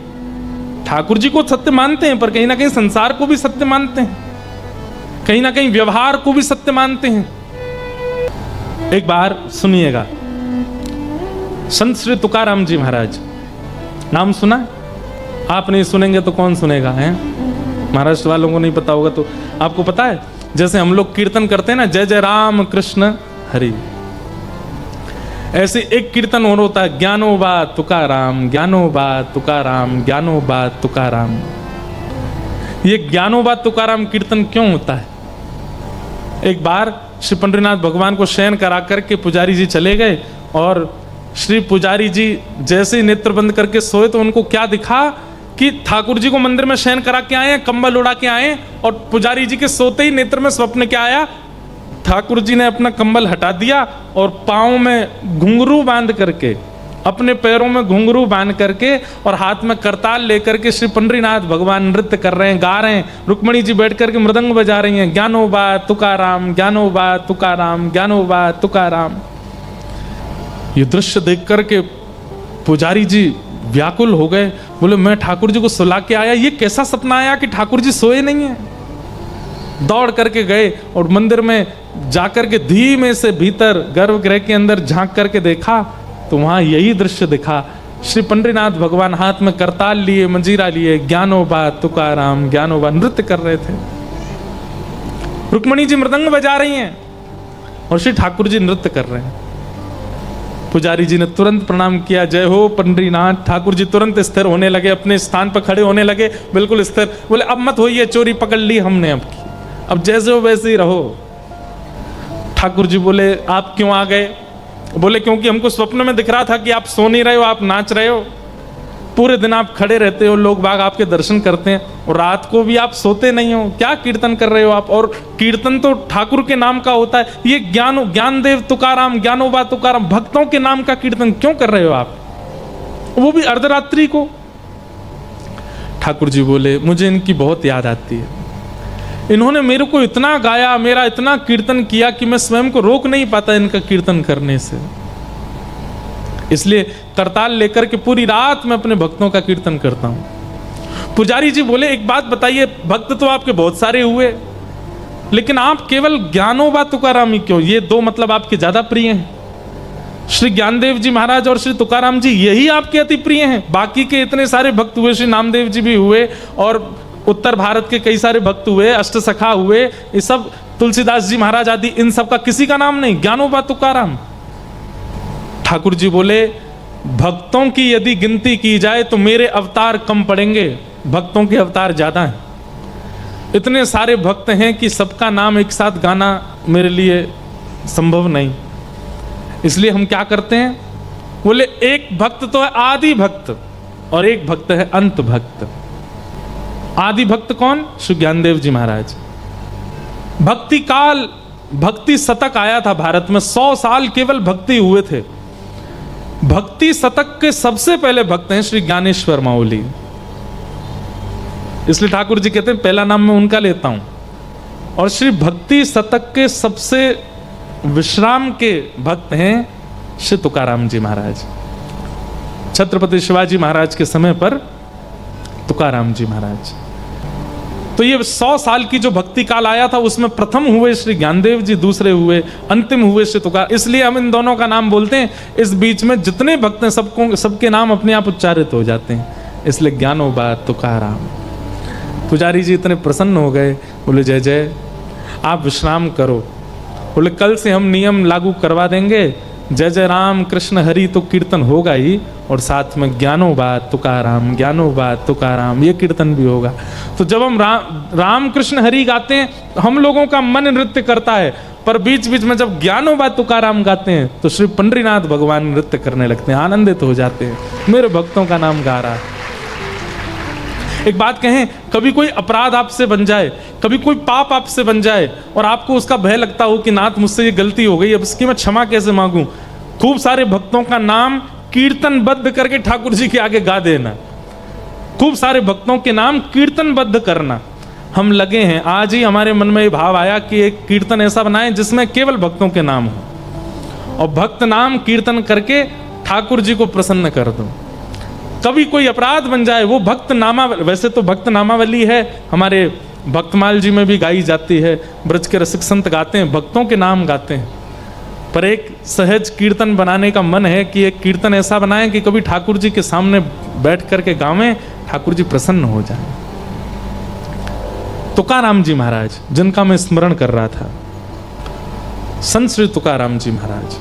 Speaker 1: ठाकुर जी को सत्य मानते हैं, पर कहीं ना कहीं संसार को भी सत्य मानते हैं, कहीं ना कहीं व्यवहार को भी सत्य मानते हैं। एक बार सुनिएगा, संत श्री तुकाराम जी महाराज, नाम सुना? आप नहीं सुनेंगे तो कौन सुनेगा? है महाराष्ट्र वालों को नहीं पता होगा तो आपको पता है, जैसे हम लोग कीर्तन करते हैं ना, जय जय राम कृष्ण हरि, ऐसे एक कीर्तन और होता है, ज्ञानोबा तुकाराम, ज्ञानोबा तुकाराम, ज्ञानोबा तुकाराम। ये ज्ञानोबा तुकाराम कीर्तन क्यों होता है? एक बार श्री पंडरीनाथ भगवान को शयन करा करके पुजारी जी चले गए और श्री पुजारी जी जैसे ही नेत्र बंद करके सोए तो उनको क्या दिखा कि ठाकुर जी को मंदिर में शयन करा के आए, कंबल उड़ा के आए, और पुजारी जी के सोते ही नेत्र में स्वप्न क्या आया? ठाकुर जी ने अपना कंबल हटा दिया और पाँव में घुंघरू बांध करके, अपने पैरों में घुंघरू बांध करके और हाथ में करताल लेकर के श्री पंडरीनाथ भगवान नृत्य कर रहे हैं, गा रहे हैं। रुक्मणी जी बैठ करके मृदंग बजा रही हैं, ज्ञानोबा तुकाराम, ज्ञानोबा तुकाराम, ज्ञानोबा तुकाराम। ये दृश्य देख करके पुजारी जी व्याकुल हो गए, बोले मैं ठाकुर जी को सुला के आया, ये कैसा सपना आया कि ठाकुर जी सोए नहीं है। दौड़ करके गए और मंदिर में जाकर के धीमे से भीतर गर्भगृह के अंदर झांक करके देखा तो वहां यही दृश्य दिखा। श्री पंडरीनाथ भगवान हाथ में करताल लिए, मंजीरा लिए, ज्ञानोबा तुकाराम, ज्ञानोबा नृत्य कर रहे थे। रुक्मणी जी मृदंग बजा रही हैं और श्री ठाकुर जी नृत्य कर रहे हैं। पुजारी जी ने तुरंत प्रणाम किया, जय हो पंडरीनाथ। ठाकुर जी तुरंत स्थिर होने लगे, अपने स्थान पर खड़े होने लगे, बिल्कुल स्थिर। बोले अब मत होइए, चोरी पकड़ ली हमने अब की, अब जैसे हो वैसे ही रहो। ठाकुर जी बोले आप क्यों आ गए? बोले क्योंकि हमको स्वप्न में दिख रहा था कि आप सो नहीं रहे हो, आप नाच रहे हो, पूरे दिन आप खड़े रहते हो, लोग बाग आपके दर्शन करते हैं, और रात को भी आप सोते नहीं हो, क्या कीर्तन कर रहे हो आप? और कीर्तन तो ठाकुर के नाम का होता है, ये ज्ञानदेव तुकाराम, ज्ञानोबा तुकाराम, भक्तों के नाम का कीर्तन क्यों कर रहे हो आप, वो भी अर्धरात्रि को? ठाकुर जी बोले मुझे इनकी बहुत याद आती है, इन्होंने मेरे को इतना गाया, मेरा इतना कीर्तन किया कि मैं स्वयं को रोक नहीं पाता इनका कीर्तन करने से, इसलिए करताल लेकर के पूरी रात मैं अपने भक्तों का कीर्तन करता हूं। पुजारी जी बोले एक बात बताइए, भक्त तो आपके बहुत सारे हुए, लेकिन आप केवल ज्ञानोबा तुकाराम ही क्यों? ये दो मतलब आपके ज्यादा प्रिय हैं, श्री ज्ञानदेव जी महाराज और श्री तुकाराम जी, यही आपके अति प्रिय हैं। बाकी के इतने सारे भक्त हुए, श्री नामदेव जी भी हुए, और उत्तर भारत के कई सारे भक्त हुए, अष्ट सखा हुए, ये सब तुलसीदास जी महाराज आदि, इन सब का किसी का नाम नहीं, ज्ञानोबा तुकाराम। ठाकुर जी बोले भक्तों की यदि गिनती की जाए तो मेरे अवतार कम पड़ेंगे, भक्तों के अवतार ज्यादा हैं। इतने सारे भक्त हैं कि सबका नाम एक साथ गाना मेरे लिए संभव नहीं। इसलिए हम क्या करते हैं, बोले एक भक्त तो है आदि भक्त और एक भक्त है अंत भक्त। आदि भक्त कौन? श्री ज्ञानदेव जी महाराज। भक्ति काल, भक्ति शतक आया था भारत में, 100 साल केवल भक्ति हुए थे। भक्ति शतक के सबसे पहले भक्त हैं श्री ज्ञानेश्वर माउली। इसलिए ठाकुर जी कहते हैं पहला नाम मैं उनका लेता हूं। और श्री भक्ति शतक के सबसे विश्राम के भक्त हैं श्री तुकाराम जी महाराज। छत्रपति शिवाजी महाराज के समय पर तुकाराम जी महाराज। तो ये 100 साल की जो भक्ति काल आया था उसमें प्रथम हुए श्री ज्ञानदेव जी, दूसरे हुए, अंतिम हुए श्री तुकार। इसलिए हम इन दोनों का नाम बोलते हैं। इस बीच में जितने भक्त हैं सबके नाम अपने आप उच्चारित हो जाते हैं। इसलिए ज्ञानोबा तुकाराम। पुजारी जी इतने प्रसन्न हो गए, बोले जय जय, आप विश्राम करो। बोले कल से हम नियम लागू करवा देंगे, जय जय राम कृष्ण हरि तो कीर्तन होगा ही, और साथ में ज्ञानोबा तुकाराम, ज्ञानोबा तुकाराम ये कीर्तन भी होगा। तो जब हम राम कृष्ण हरि गाते हैं हम लोगों का मन नृत्य करता है, पर बीच बीच में जब ज्ञानोबा तुकाराम गाते हैं तो श्री पंडरीनाथ भगवान नृत्य करने लगते हैं, आनंदित हो जाते हैं, मेरे भक्तों का नाम गा रहा है। एक बात कहें, कभी कोई अपराध आपसे बन जाए, कभी कोई पाप आपसे बन जाए और आपको उसका भय लगता हो कि नाथ मुझसे ये गलती हो गई, अब इसकी मैं क्षमा कैसे मांगूं, खूब सारे भक्तों का नाम कीर्तनबद्ध करके ठाकुर जी के आगे गा देना। खूब सारे भक्तों के नाम कीर्तनबद्ध करना। हम लगे हैं, आज ही हमारे मन में ये भाव आया कि एक कीर्तन ऐसा बनाएं जिसमें केवल भक्तों के नाम हो और भक्त नाम कीर्तन करके ठाकुर जी को प्रसन्न कर दो। कभी कोई अपराध बन जाए, वो भक्त नामा, वैसे तो भक्त नामावली है हमारे भक्तमाल जी में भी गाई जाती है, ब्रज के रसिक संत गाते हैं, भक्तों के नाम गाते हैं। पर एक सहज कीर्तन बनाने का मन है कि एक कीर्तन ऐसा बनाएं कि कभी ठाकुर जी के सामने बैठ करके गावें, ठाकुर जी प्रसन्न हो जाएं। तुकाराम जी महाराज जिनका मैं स्मरण कर रहा था, संत श्री तुकाराम जी महाराज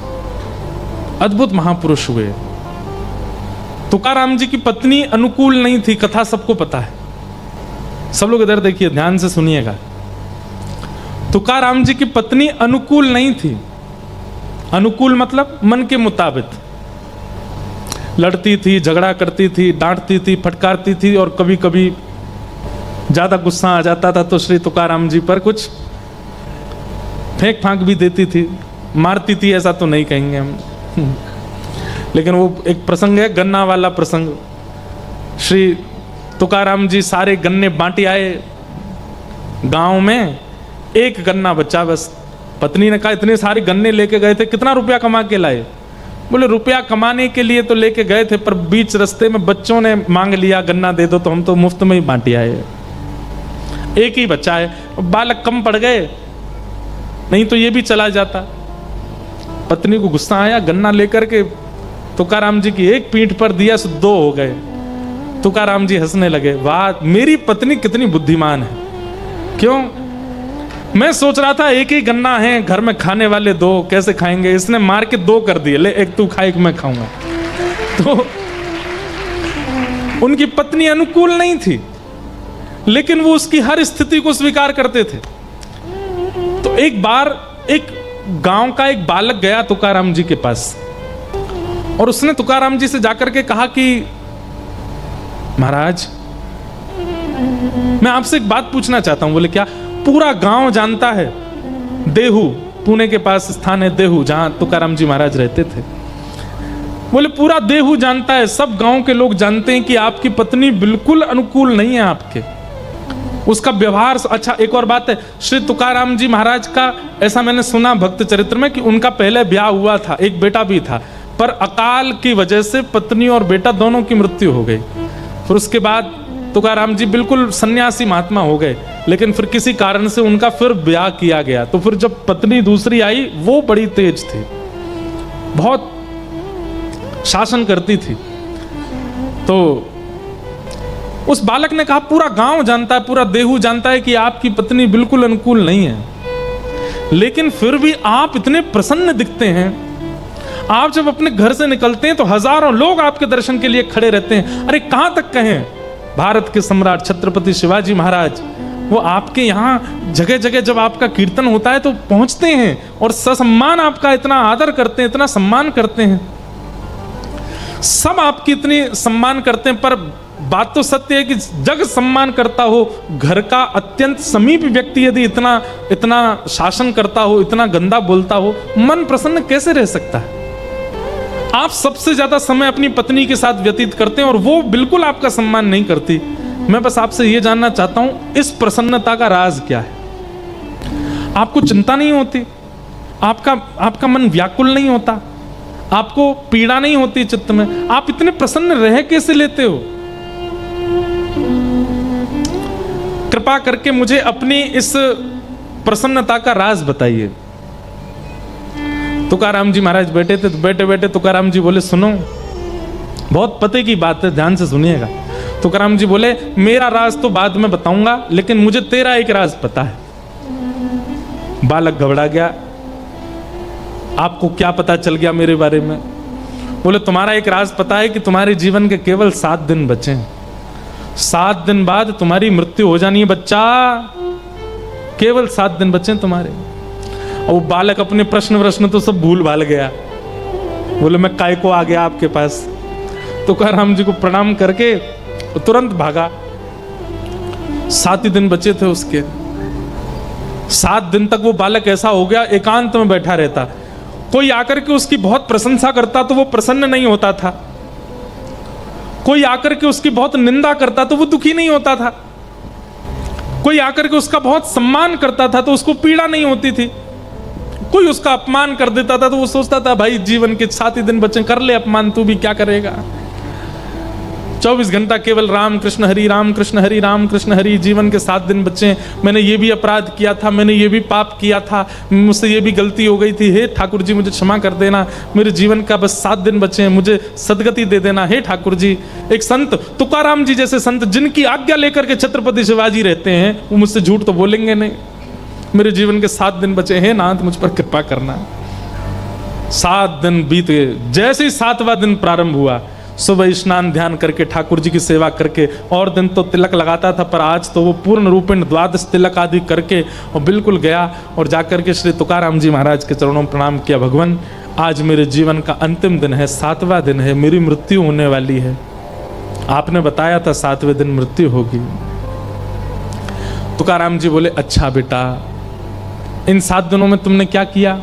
Speaker 1: अद्भुत महापुरुष हुए। तुकाराम जी की पत्नी अनुकूल नहीं थी, कथा सबको पता है। सब लोग इधर देखिए, ध्यान से सुनिएगा। तुकाराम जी की पत्नी अनुकूल नहीं थी। अनुकूल मतलब मन के मुताबिक, लड़ती थी, झगड़ा करती थी, डांटती थी, फटकारती थी, और कभी कभी ज्यादा गुस्सा आ जाता था तो श्री तुकाराम जी पर कुछ फेंक फांक भी देती थी, मारती थी, ऐसा तो नहीं कहेंगे हम। लेकिन वो एक प्रसंग है, गन्ना वाला प्रसंग। श्री तुकाराम जी सारे गन्ने बांटे आए गांव में, एक गन्ना बचा बस। पत्नी ने कहा इतने सारे गन्ने लेके गए थे, कितना रुपया कमा के लाए? बोले रुपया कमाने के लिए तो लेके गए थे, पर बीच रास्ते में बच्चों ने मांग लिया गन्ना दे दो, तो हम तो मुफ्त में ही बांटे आए, एक ही बच्चा है, बालक कम पड़ गए, नहीं तो ये भी चला जाता। पत्नी को गुस्सा आया, गन्ना लेकर के तुकाराम जी की एक पीठ पर दिया, सो 2 हो गए। तुकाराम जी हंसने लगे, वाह मेरी पत्नी कितनी बुद्धिमान है। क्यों? मैं सोच रहा था एक ही गन्ना है, घर में खाने वाले 2 कैसे खाएंगे, इसने मार के 2 कर दिए, ले एक तू खा एक मैं खाऊंगा। तो उनकी पत्नी अनुकूल नहीं थी, लेकिन वो उसकी हर स्थिति को स्वीकार करते थे। तो एक बार एक गांव का एक बालक गया तुकाराम जी के पास और उसने तुकाराम जी से जाकर के कहा कि महाराज मैं आपसे एक बात पूछना चाहता हूं। बोले क्या? पूरा गांव जानता है, देहू पुणे के पास स्थान है देहू, जहां तुकाराम जी महाराज रहते थे। बोले पूरा देहू जानता है, सब गांव के लोग जानते हैं कि आपकी पत्नी बिल्कुल अनुकूल नहीं है आपके, उसका व्यवहार अच्छा। एक और बात है, श्री तुकाराम जी महाराज का ऐसा मैंने सुना भक्त चरित्र में कि उनका पहले ब्याह हुआ था, एक बेटा भी था, पर अकाल की वजह से पत्नी और बेटा दोनों की मृत्यु हो गई। फिर उसके बाद तुकाराम जी बिल्कुल सन्यासी महात्मा हो गए, लेकिन फिर किसी कारण से उनका फिर ब्याह किया गया। तो फिर जब पत्नी दूसरी आई, वो बड़ी तेज थी, बहुत शासन करती थी। तो उस बालक ने कहा पूरा गांव जानता है, पूरा देहू जानता है कि आपकी पत्नी बिल्कुल अनुकूल नहीं है, लेकिन फिर भी आप इतने प्रसन्न दिखते हैं। आप जब अपने घर से निकलते हैं तो हजारों लोग आपके दर्शन के लिए खड़े रहते हैं। अरे कहां तक कहें, भारत के सम्राट छत्रपति शिवाजी महाराज वो आपके यहाँ जगह जगह जब आपका कीर्तन होता है तो पहुंचते हैं और ससम्मान आपका इतना आदर करते हैं, इतना सम्मान करते हैं, सब आपकी इतनी सम्मान करते हैं। पर बात तो सत्य है कि जग सम्मान करता हो, घर का अत्यंत समीप व्यक्ति यदि इतना इतना शासन करता हो, इतना गंदा बोलता हो, मन प्रसन्न कैसे रह सकता है? आप सबसे ज्यादा समय अपनी पत्नी के साथ व्यतीत करते हैं और वो बिल्कुल आपका सम्मान नहीं करती। मैं बस आपसे ये जानना चाहता हूं, इस प्रसन्नता का राज क्या है? आपको चिंता नहीं होती, आपका मन व्याकुल नहीं होता, आपको पीड़ा नहीं होती चित्त में, आप इतने प्रसन्न रह कैसे लेते हो? कृपा करके मुझे अपनी इस प्रसन्नता का राज बताइए। तुकाराम जी महाराज बैठे थे, तो बैठे बैठे तुकाराम जी बोले, सुनो, बहुत पते की बात है, ध्यान से सुनिएगा। तुकाराम जी बोले, मेरा राज तो बाद में बताऊंगा, लेकिन मुझे तेरा एक राज पता है। बालक घबरा गया, आपको क्या पता चल गया मेरे बारे में? बोले, तुम्हारा एक राज पता है कि तुम्हारे जीवन के केवल 7 दिन बचे हैं, 7 दिन बाद तुम्हारी मृत्यु हो जानी है बच्चा, केवल 7 दिन बचे हैं तुम्हारे। और वो बालक अपने प्रश्न तो सब भूल भाल गया, बोले, मैं काय को आ गया आपके पास। तुकाराम जी को प्रणाम करके तुरंत भागा। 7 ही दिन बचे थे उसके। 7 दिन तक वो बालक ऐसा हो गया, एकांत में बैठा रहता। कोई आकर के उसकी बहुत प्रशंसा करता तो वो प्रसन्न नहीं होता था, कोई आकर के उसकी बहुत निंदा करता तो वो दुखी नहीं होता था, कोई आकर के उसका बहुत सम्मान करता था तो उसको पीड़ा नहीं होती थी, कोई उसका अपमान कर देता था तो वो सोचता था, भाई जीवन के 7 ही दिन बचे, कर ले अपमान, तू भी क्या करेगा। 24 घंटा केवल राम कृष्ण हरि, राम कृष्ण हरि, राम कृष्ण हरि। जीवन के 7 दिन बचे, मैंने ये भी अपराध किया था, मैंने ये भी पाप किया था, मुझसे ये भी गलती हो गई थी, हे ठाकुर जी मुझे क्षमा कर देना, मेरे जीवन का बस 7 दिन बचे हैं, मुझे सदगति दे देना, हे ठाकुर जी। एक संत, तुकाराम जी जैसे संत, जिनकी आज्ञा लेकर के छत्रपति शिवाजी रहते हैं, वो मुझसे झूठ तो बोलेंगे नहीं। मेरे जीवन के 7 दिन बचे हैं, नाथ मुझ पर कृपा करना। 7 दिन बीत गए। जैसे ही 7वां दिन प्रारंभ हुआ, सुबह स्नान ध्यान करके ठाकुर जी की सेवा करके, और दिन तो तिलक लगाता था, पर आज तो वो पूर्ण रूपेण 12 तिलक आदि करके और बिल्कुल गया और जाकर के श्री तुकाराम जी महाराज के चरणों में प्रणाम किया। भगवान, आज मेरे जीवन का अंतिम दिन है, 7वां दिन है, मेरी मृत्यु होने वाली है। आपने बताया था 7वें दिन मृत्यु होगी। तुकाराम जी बोले, अच्छा बेटा, इन 7 दिनों में तुमने क्या किया?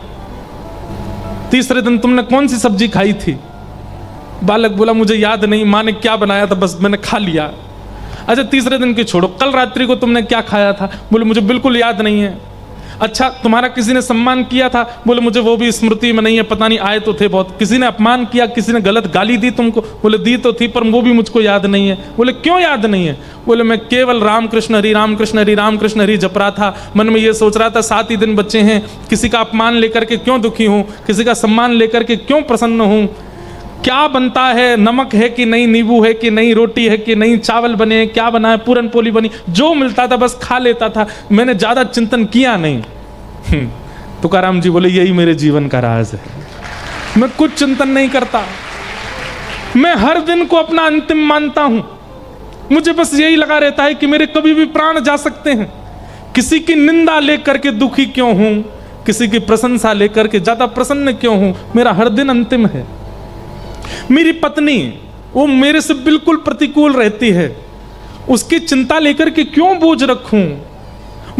Speaker 1: 3रे दिन तुमने कौन सी सब्जी खाई थी? बालक बोला, मुझे याद नहीं, माँ ने क्या बनाया था, बस मैंने खा लिया। अच्छा 3रे दिन की छोड़ो, कल रात्रि को तुमने क्या खाया था? बोले, मुझे बिल्कुल याद नहीं है। अच्छा, तुम्हारा किसी ने सम्मान किया था? बोले, मुझे वो भी स्मृति में नहीं है, पता नहीं, आए तो थे बहुत। किसी ने अपमान किया, किसी ने गलत गाली दी तुमको? बोले, दी तो थी, पर वो भी मुझको याद नहीं है। बोले, क्यों याद नहीं है? बोले, मैं केवल राम कृष्ण हरि, राम कृष्ण हरि, राम कृष्ण हरि जप रहा था, मन में ये सोच रहा था 7 ही दिन बच्चे हैं, किसी का अपमान लेकर के क्यों दुखी हूं, किसी का सम्मान लेकर के क्यों प्रसन्न हूं, क्या बनता है, नमक है कि नहीं, नींबू है कि नहीं, रोटी है कि नहीं, चावल बने हैं, क्या बना है, पूरन पोली बनी, जो मिलता था बस खा लेता था, मैंने ज्यादा चिंतन किया नहीं। तुकाराम जी बोले, यही मेरे जीवन का राज है, मैं कुछ चिंतन नहीं करता, मैं हर दिन को अपना अंतिम मानता हूं, मुझे बस यही लगा रहता है कि मेरे कभी भी प्राण जा सकते हैं। किसी की निंदा लेकर के दुखी क्यों हूं, किसी की प्रशंसा लेकर के ज्यादा प्रसन्न क्यों हूं, मेरा हर दिन अंतिम है। मेरी पत्नी, वो मेरे से बिल्कुल प्रतिकूल रहती है, उसकी चिंता लेकर के क्यों बोझ रखूं?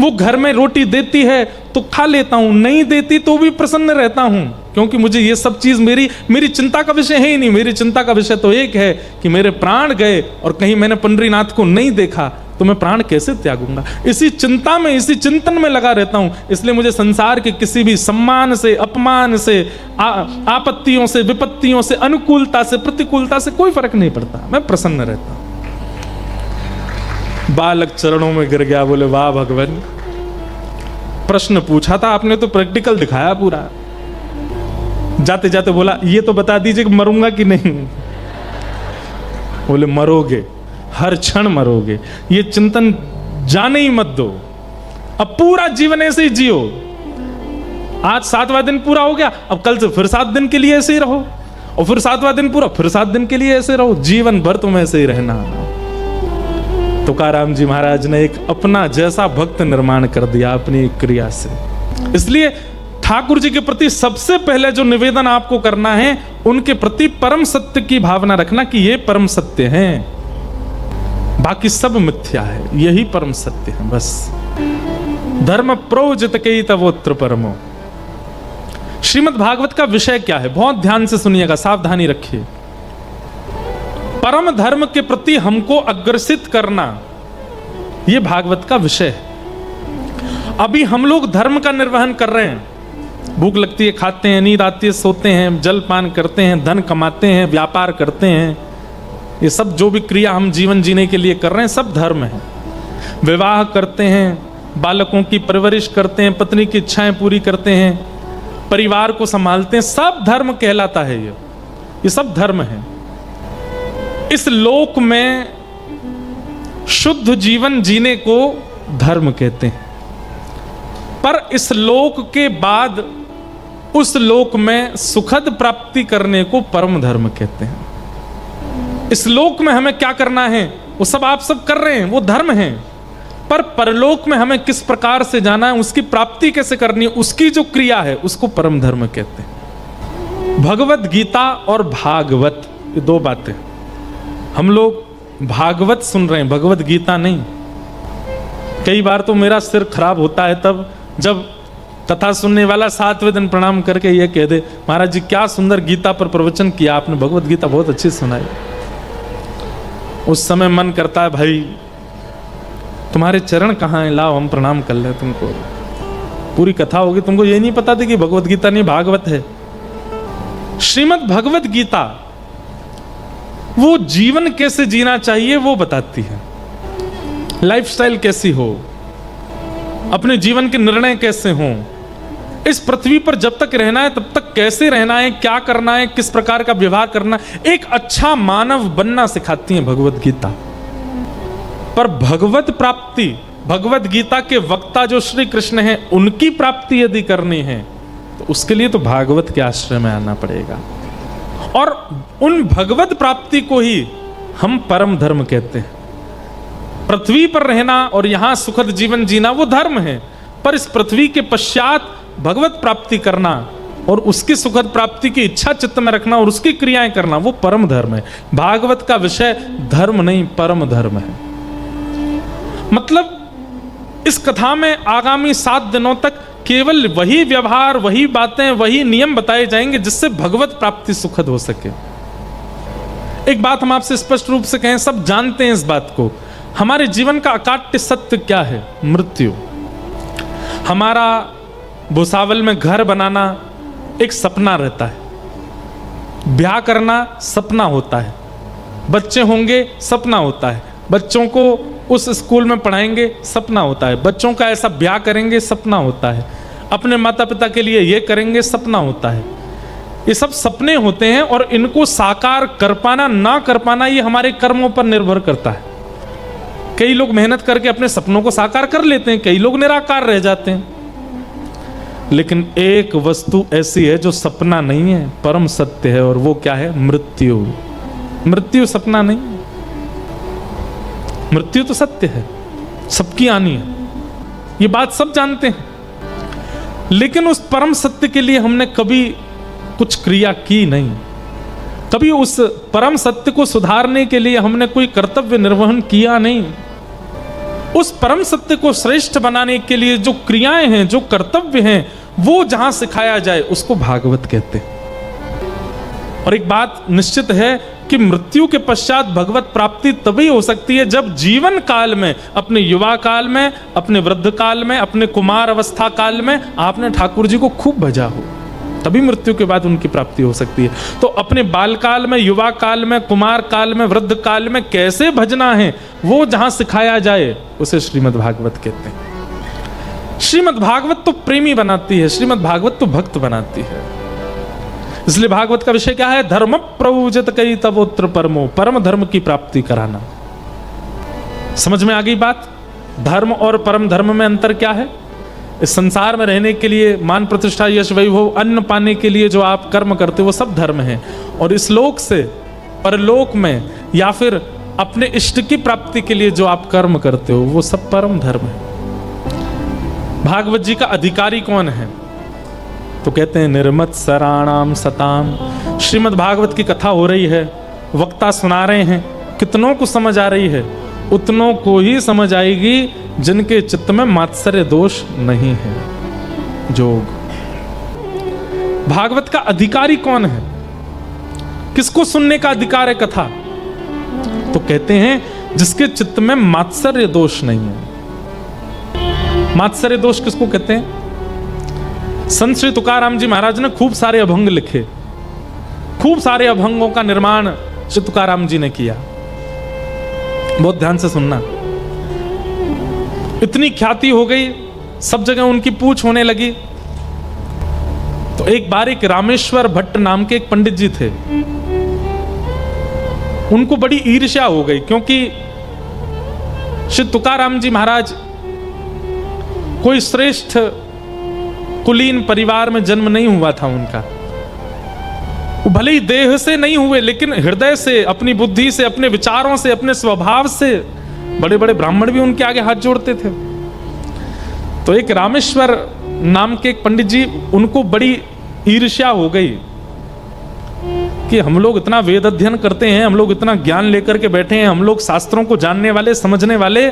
Speaker 1: वो घर में रोटी देती है तो खा लेता हूं, नहीं देती तो भी प्रसन्न रहता हूं, क्योंकि मुझे ये सब चीज मेरी चिंता का विषय है ही नहीं। मेरी चिंता का विषय तो एक है कि मेरे प्राण गए और कहीं मैंने पंडरीनाथ को नहीं देखा तो मैं प्राण कैसे त्यागूंगा। इसी चिंता में, इसी चिंतन में लगा रहता हूं। इसलिए मुझे संसार के किसी भी सम्मान से, अपमान से, आपत्तियों से, विपत्तियों से, अनुकूलता से, प्रतिकूलता से कोई फर्क नहीं पड़ता, मैं प्रसन्न रहता हूं। बालक चरणों में गिर गया, बोले, वाह भगवान, प्रश्न पूछा था आपने तो प्रैक्टिकल दिखाया पूरा। जाते जाते बोला, ये तो बता दीजिए कि मरूंगा कि नहीं? बोले, मरोगे, हर क्षण मरोगे, ये चिंतन जाने ही मत दो, अब पूरा जीवन ऐसे ही जियो। आज 7वां दिन पूरा हो गया, अब कल से फिर 7 दिन के लिए ऐसे ही रहो, और फिर 7वां दिन पूरा, फिर 7 दिन के लिए ऐसे रहो, जीवन भर तुम ऐसे ही रहना। तुकाराम जी महाराज ने एक अपना जैसा भक्त निर्माण कर दिया अपनी क्रिया से। इसलिए ठाकुर जी के प्रति सबसे पहले जो निवेदन आपको करना है, उनके प्रति परम सत्य की भावना रखना कि ये परम सत्य हैं, बाकी सब मिथ्या है, यही परम सत्य है बस। धर्म प्रोजित के तवोत्र परमो। श्रीमद् भागवत का विषय क्या है, बहुत ध्यान से सुनिएगा, सावधानी रखिए। परम धर्म के प्रति हमको अग्रसित करना, यह भागवत का विषय है। अभी हम लोग धर्म का निर्वहन कर रहे हैं, भूख लगती है खाते हैं, नींद आती है सोते हैं, जलपान करते हैं, धन कमाते हैं, व्यापार करते हैं, ये सब जो भी क्रिया हम जीवन जीने के लिए कर रहे हैं सब धर्म है। विवाह करते हैं, बालकों की परवरिश करते हैं, पत्नी की इच्छाएं पूरी करते हैं, परिवार को संभालते हैं, सब धर्म कहलाता है। ये सब धर्म है। इस लोक में शुद्ध जीवन जीने को धर्म कहते हैं, पर इस लोक के बाद उस लोक में सुखद प्राप्ति करने को परम धर्म कहते हैं। इस लोक में हमें क्या करना है वो सब आप सब कर रहे हैं, वो धर्म है, पर परलोक में हमें किस प्रकार से जाना है, उसकी प्राप्ति कैसे करनी है, उसकी जो क्रिया है उसको परम धर्म कहते हैं। भगवत गीता और भागवत, ये दो बातें। हम लोग भागवत सुन रहे हैं, भगवत गीता नहीं। कई बार तो मेरा सिर खराब होता है तब जब कथा सुनने वाला 7वें दिन प्रणाम करके ये कह दे, महाराज जी क्या सुंदर गीता पर प्रवचन किया आपने, भगवत गीता बहुत अच्छी सुनाई। उस समय मन करता है भाई तुम्हारे चरण कहाँ हैं, लाओ हम प्रणाम कर ले तुमको। पूरी कथा होगी, तुमको ये नहीं पता थी कि भगवत गीता नहीं भागवत है। श्रीमद् भगवत गीता वो जीवन कैसे जीना चाहिए वो बताती है, लाइफस्टाइल कैसी हो, अपने जीवन के निर्णय कैसे हों, इस पृथ्वी पर जब तक रहना है तब तक कैसे रहना है, क्या करना है, किस प्रकार का व्यवहार करना है, एक अच्छा मानव बनना सिखाती है भगवत गीता। पर भगवत प्राप्ति, भगवत गीता के वक्ता जो श्री कृष्ण हैं, उनकी प्राप्ति यदि करनी है तो उसके लिए तो भागवत के आश्रय में आना पड़ेगा। और उन भगवत प्राप्ति को ही हम परम धर्म कहते हैं। पृथ्वी पर रहना और यहां सुखद जीवन जीना वो धर्म है, पर इस पृथ्वी के पश्चात भगवत प्राप्ति करना और उसकी सुखद प्राप्ति की इच्छा चित्त में रखना और उसकी क्रियाएं करना वो परम धर्म है। भागवत का विषय धर्म नहीं परम धर्म है। मतलब इस कथा में आगामी 7 दिनों तक केवल वही व्यवहार, वही बातें, वही नियम बताए जाएंगे जिससे भगवत प्राप्ति सुखद हो सके। एक बात हम आपसे स्पष्ट रूप से कहें, सब जानते हैं इस बात को, हमारे जीवन का अकाट्य सत्य क्या है? मृत्यु। हमारा भुसावल में घर बनाना एक सपना रहता है, ब्याह करना सपना होता है, बच्चे होंगे सपना होता है, बच्चों को उस स्कूल में पढ़ाएंगे सपना होता है, बच्चों का ऐसा ब्याह करेंगे सपना होता है, अपने माता पिता के लिए ये करेंगे सपना होता है। ये सब सपने होते हैं और इनको साकार कर पाना ना कर पाना ये हमारे कर्मों पर निर्भर करता है। कई लोग मेहनत करके अपने सपनों को साकार कर लेते हैं, कई लोग निराकार रह जाते हैं। लेकिन एक वस्तु ऐसी है जो सपना नहीं है, परम सत्य है, और वो क्या है? मृत्यु। मृत्यु सपना नहीं, मृत्यु तो सत्य है, सबकी आनी है, ये बात सब जानते हैं। लेकिन उस परम सत्य के लिए हमने कभी कुछ क्रिया की नहीं, कभी उस परम सत्य को सुधारने के लिए हमने कोई कर्तव्य निर्वहन किया नहीं। उस परम सत्य को श्रेष्ठ बनाने के लिए जो क्रियाएं हैं, जो कर्तव्य हैं, वो जहां सिखाया जाए उसको भागवत कहते हैं। और एक बात निश्चित है कि मृत्यु के पश्चात भगवत प्राप्ति तभी हो सकती है जब जीवन काल में, अपने युवा काल में, अपने वृद्ध काल में, अपने कुमार अवस्था काल में आपने ठाकुर जी को खूब भजा हो, तभी मृत्यु के बाद उनकी प्राप्ति हो सकती है। तो अपने बाल काल में, युवा काल में, कुमार काल में, वृद्ध काल में कैसे भजना है वो जहां सिखाया जाए उसे श्रीमद् भागवत कहते हैं। श्रीमद् भागवत तो प्रेमी बनाती है, श्रीमद् भागवत तो भक्त बनाती है। इसलिए भागवत का विषय क्या है? धर्म प्रभुजत कई तवोत्र परमो, परम धर्म की प्राप्ति कराना। समझ में आ गई बात? धर्म और परम धर्म में अंतर क्या है? इस संसार में रहने के लिए, मान प्रतिष्ठा, यश वैभव, अन्न पाने के लिए जो आप कर्म करते हो वो सब धर्म है, और इस लोक से परलोक में या फिर अपने इष्ट की प्राप्ति के लिए जो आप कर्म करते हो वो सब परम धर्म है। भागवत जी का अधिकारी कौन है? तो कहते हैं निर्मत सराणाम सताम। श्रीमद् भागवत की कथा हो रही है, वक्ता सुना रहे हैं, कितनों को समझ आ रही है? उतनों को ही समझ आएगी जिनके चित्त में मात्सर्य दोष नहीं है। जोग। भागवत का अधिकारी कौन है? किसको सुनने का अधिकार है कथा? तो कहते हैं जिसके चित्त में मात्सर्य दोष नहीं है। मात्सर्य दोष किसको कहते हैं? संत श्री तुकाराम जी महाराज ने खूब सारे अभंग लिखे, खूब सारे अभंगों का निर्माण श्री तुकाराम जी ने किया। बहुत ध्यान से सुनना। इतनी ख्याति हो गई, सब जगह उनकी पूछ होने लगी। तो एक बार एक रामेश्वर भट्ट नाम के एक पंडित जी थे, उनको बड़ी ईर्ष्या हो गई, क्योंकि श्री तुकाराम जी महाराज कोई श्रेष्ठ कुलीन परिवार में जन्म नहीं हुआ था उनका। वो भले ही देह से नहीं हुए, लेकिन हृदय से, अपनी बुद्धि से, अपने विचारों से, अपने स्वभाव से बड़े बड़े ब्राह्मण भी उनके आगे हाथ जोड़ते थे। तो एक रामेश्वर नाम के एक पंडित जी, उनको बड़ी ईर्ष्या हो गई कि हम लोग इतना वेद अध्ययन करते हैं, हम लोग इतना ज्ञान लेकर के बैठे हैं, हम लोग शास्त्रों को जानने वाले, समझने वाले,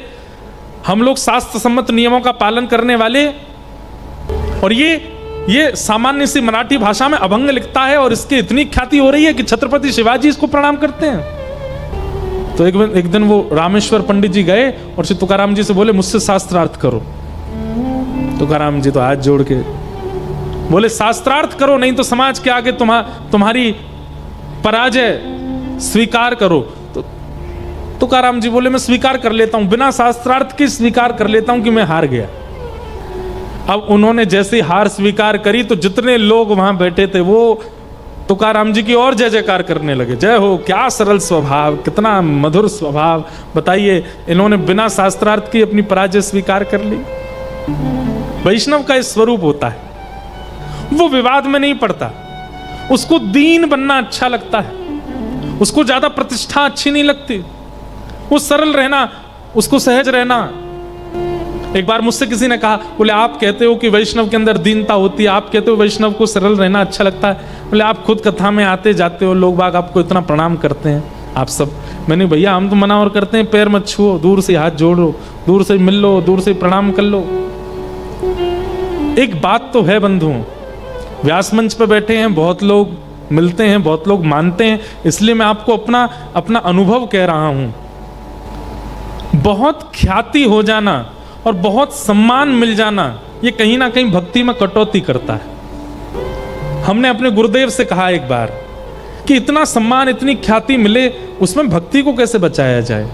Speaker 1: हम लोग शास्त्र सम्मत नियमों का पालन करने वाले, और ये सामान्य सी मराठी भाषा में अभंग लिखता है और इसकी इतनी ख्याति हो रही है कि छत्रपति शिवाजी इसको प्रणाम करते हैं। तो एक दिन वो रामेश्वर पंडित जी गए और श्री तुकाराम जी से बोले, मुझसे शास्त्रार्थ करो। तुकाराम जी तो हाथ जोड़ के बोले, शास्त्रार्थ करो, नहीं तो समाज के आगे तुम्हारी पराजय स्वीकार करो। तो तुकाराम जी बोले, मैं स्वीकार कर लेता हूं, बिना शास्त्रार्थ के स्वीकार कर लेता हूं कि मैं हार गया। अब उन्होंने जैसे हार स्वीकार करी तो जितने लोग वहां बैठे थे वो तुकाराम जी की और जय जयकार करने लगे। जय हो, क्या सरल स्वभाव, कितना मधुर स्वभाव। बताइए, इन्होंने बिना शास्त्रार्थ की अपनी पराजय स्वीकार कर ली। वैष्णव का इस स्वरूप होता है, वो विवाद में नहीं पड़ता, उसको दीन बनना अच्छा लगता है, उसको ज्यादा प्रतिष्ठा अच्छी नहीं लगती, वो सरल रहना, उसको सहज रहना। एक बार मुझसे किसी ने कहा, बोले आप कहते हो कि वैष्णव के अंदर दीनता होती है, आप कहते हो वैष्णव को सरल रहना अच्छा लगता है, बोले आप खुद कथा में आते जाते हो, लोग बाग आपको इतना प्रणाम करते हैं, आप सब। मैंने, भैया हम तो मना और करते हैं, पैर मत छुओ, दूर से हाथ जोड़ो, दूर से मिल लो, दूर से प्रणाम कर लो। एक बात तो है बंधुओं, व्यास मंच पे बैठे हैं, बहुत लोग मिलते हैं, बहुत लोग मानते हैं, इसलिए मैं आपको अपना अनुभव कह रहा हूं। बहुत ख्याति हो जाना और बहुत सम्मान मिल जाना, ये कहीं ना कहीं भक्ति में कटौती करता है। हमने अपने गुरुदेव से कहा एक बार कि इतना सम्मान, इतनी ख्याति मिले, उसमें भक्ति को कैसे बचाया जाए,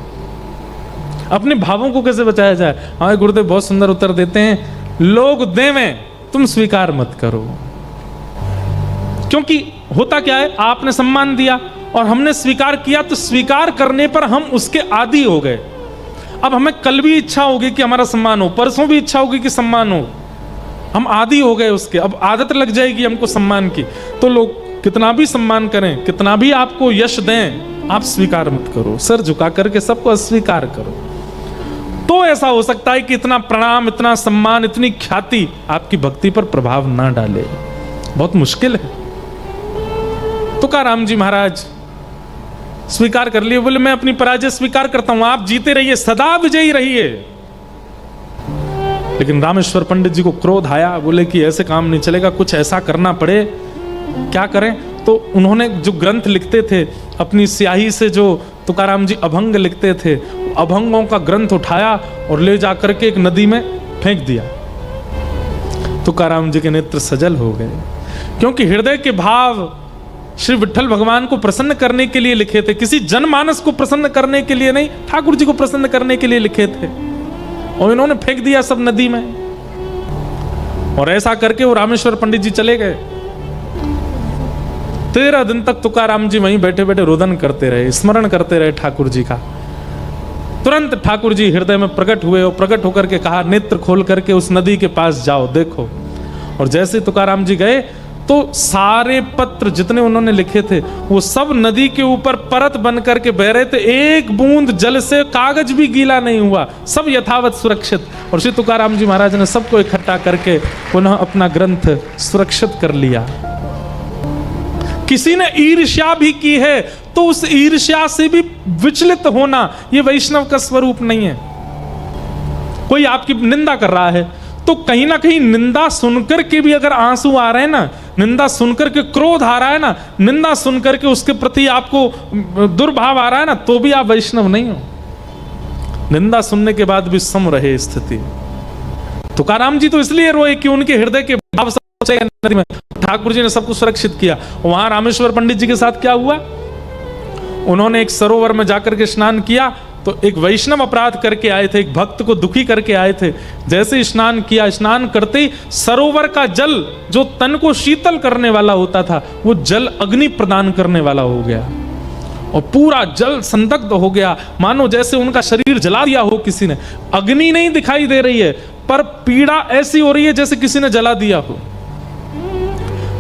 Speaker 1: अपने भावों को कैसे बचाया जाए। हमारे गुरुदेव बहुत सुंदर उत्तर देते हैं, लोग देवें, तुम स्वीकार मत करो। क्योंकि होता क्या है, आपने सम्मान दिया और हमने स्वीकार किया, तो स्वीकार करने पर हम उसके आदी हो गए। अब हमें कल भी इच्छा होगी कि हमारा सम्मान हो, परसों भी इच्छा होगी कि सम्मान हो, हम आदी हो गए उसके, अब आदत लग जाएगी हमको सम्मान की। तो लोग कितना भी सम्मान करें, कितना भी आपको यश दें, आप स्वीकार मत करो, सर झुका करके सबको अस्वीकार करो। तो ऐसा हो सकता है कि इतना प्रणाम, इतना सम्मान, इतनी ख्याति आपकी भक्ति पर प्रभाव ना डाले। बहुत मुश्किल है। तुकाराम जी महाराज स्वीकार कर लिए, बोले मैं अपनी पराजय स्वीकार करता हूं, आप जीते रहिए, सदा विजयी रहिए। लेकिन रामेश्वर पंडित जी को क्रोध आया, बोले कि ऐसे काम नहीं चलेगा, कुछ ऐसा करना पड़े। क्या करें? तो उन्होंने जो ग्रंथ लिखते थे, अपनी स्याही से जो तुकाराम जी अभंग लिखते थे, अभंगों का ग्रंथ उठाया और ले जाकर के एक नदी में फेंक दिया। तुकाराम जी के नेत्र सजल हो गए, क्योंकि हृदय के भाव श्री विठ्ठल भगवान को प्रसन्न करने के लिए लिखे थे, किसी जनमानस को प्रसन्न करने के लिए नहीं, ठाकुर जी को प्रसन्न करने के लिए लिखे थे, और इन्होंने फेंक दिया सब नदी में। और ऐसा करके वो रामेश्वर पंडित जी चले गए। 13 दिन तक तुकाराम जी वहीं बैठे बैठे रोदन करते रहे, स्मरण करते रहे ठाकुर जी का। तुरंत ठाकुर जी हृदय में प्रकट हुए और प्रकट होकर के कहा, नेत्र खोल करके उस नदी के पास जाओ, देखो। और जैसे तुकाराम जी गए तो सारे पत्र जितने उन्होंने लिखे थे वो सब नदी के ऊपर परत बन करके बह रहे थे, एक बूंद जल से कागज भी गीला नहीं हुआ, सब यथावत सुरक्षित। और श्री तुकाराम जी महाराज ने सबको इकट्ठा करके पुनः अपना ग्रंथ सुरक्षित कर लिया। किसी ने ईर्ष्या भी की है तो उस ईर्ष्या से भी विचलित होना ये वैष्णव का स्वरूप नहीं है। कोई आपकी निंदा कर रहा है तो कहीं ना कहीं निंदा सुनकर के भी अगर आंसू आ रहे हैं ना, निंदा सुनकर के क्रोध आ रहा है ना, निंदा सुनकर के उसके प्रति आपको दुर्भाव आ रहा है ना, तो भी आप वैष्णव नहीं हो। निंदा सुनने के बाद भी सम रहे स्थिति। तुकाराम जी तो इसलिए रोए कि उनके हृदय के भाव सब नदी में ठाकुर जी ने सबको सुरक्षित किया। वहां रामेश्वर पंडित जी के साथ क्या हुआ, उन्होंने एक सरोवर में जाकर के स्नान किया तो एक वैष्णव अपराध करके आए थे, एक भक्त को दुखी करके आए थे। जैसे स्नान किया, स्नान करते ही सरोवर का जल जो तन को शीतल करने वाला होता था वो जल अग्नि प्रदान करने वाला हो गया और पूरा जल संदग्ध हो गया, मानो जैसे उनका शरीर जला दिया हो किसी ने। अग्नि नहीं दिखाई दे रही है पर पीड़ा ऐसी हो रही है जैसे किसी ने जला दिया हो।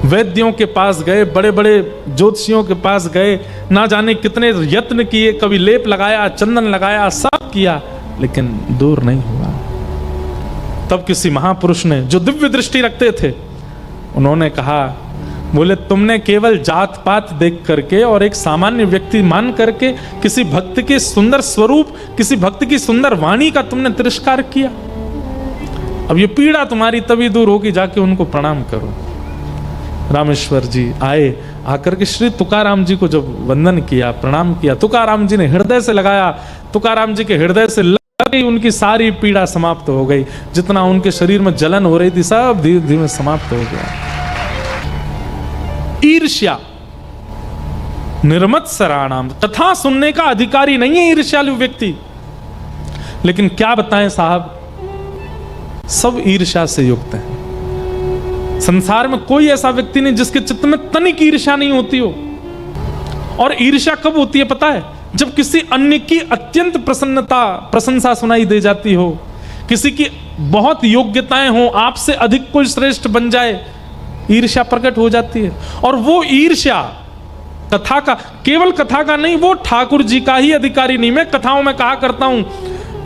Speaker 1: वैद्यों के पास गए, बड़े बड़े ज्योतिषियों के पास गए, ना जाने कितने यत्न किए, कभी लेप लगाया, चंदन लगाया, सब किया, लेकिन दूर नहीं हुआ। तब किसी महापुरुष ने जो दिव्य दृष्टि रखते थे उन्होंने कहा, बोले तुमने केवल जात पात देख करके और एक सामान्य व्यक्ति मान करके किसी भक्त के सुंदर स्वरूप, किसी भक्त की सुंदर वाणी का तुमने तिरस्कार किया। अब ये पीड़ा तुम्हारी तभी दूर होगी, जाके उनको प्रणाम करो। रामेश्वर जी आए, आकर के श्री तुकाराम जी को जब वंदन किया, प्रणाम किया, तुकाराम जी ने हृदय से लगाया, तुकाराम जी के हृदय से लग गई, उनकी सारी पीड़ा समाप्त हो गई। जितना उनके शरीर में जलन हो रही थी सब धीरे धीरे समाप्त हो गया। ईर्ष्या निर्मत्सराणाम, कथा सुनने का अधिकारी नहीं है ईर्ष्यालु व्यक्ति। लेकिन क्या बताएं साहब, सब ईर्ष्या से युक्त हैं। संसार में कोई ऐसा व्यक्ति नहीं जिसके चित्त में तनिक ईर्ष्या नहीं होती हो। और ईर्ष्या कब होती है पता है, जब किसी अन्य की अत्यंत प्रशंसा सुनाई दे जाती हो, किसी की बहुत योग्यताएं हो, आपसे अधिक कोई श्रेष्ठ बन जाए, ईर्ष्या प्रकट हो जाती है। और वो ईर्ष्या कथा का, केवल कथा का नहीं, वो ठाकुर जी का ही अधिकारी नहीं। मैं कथाओं में कहा करता हूं,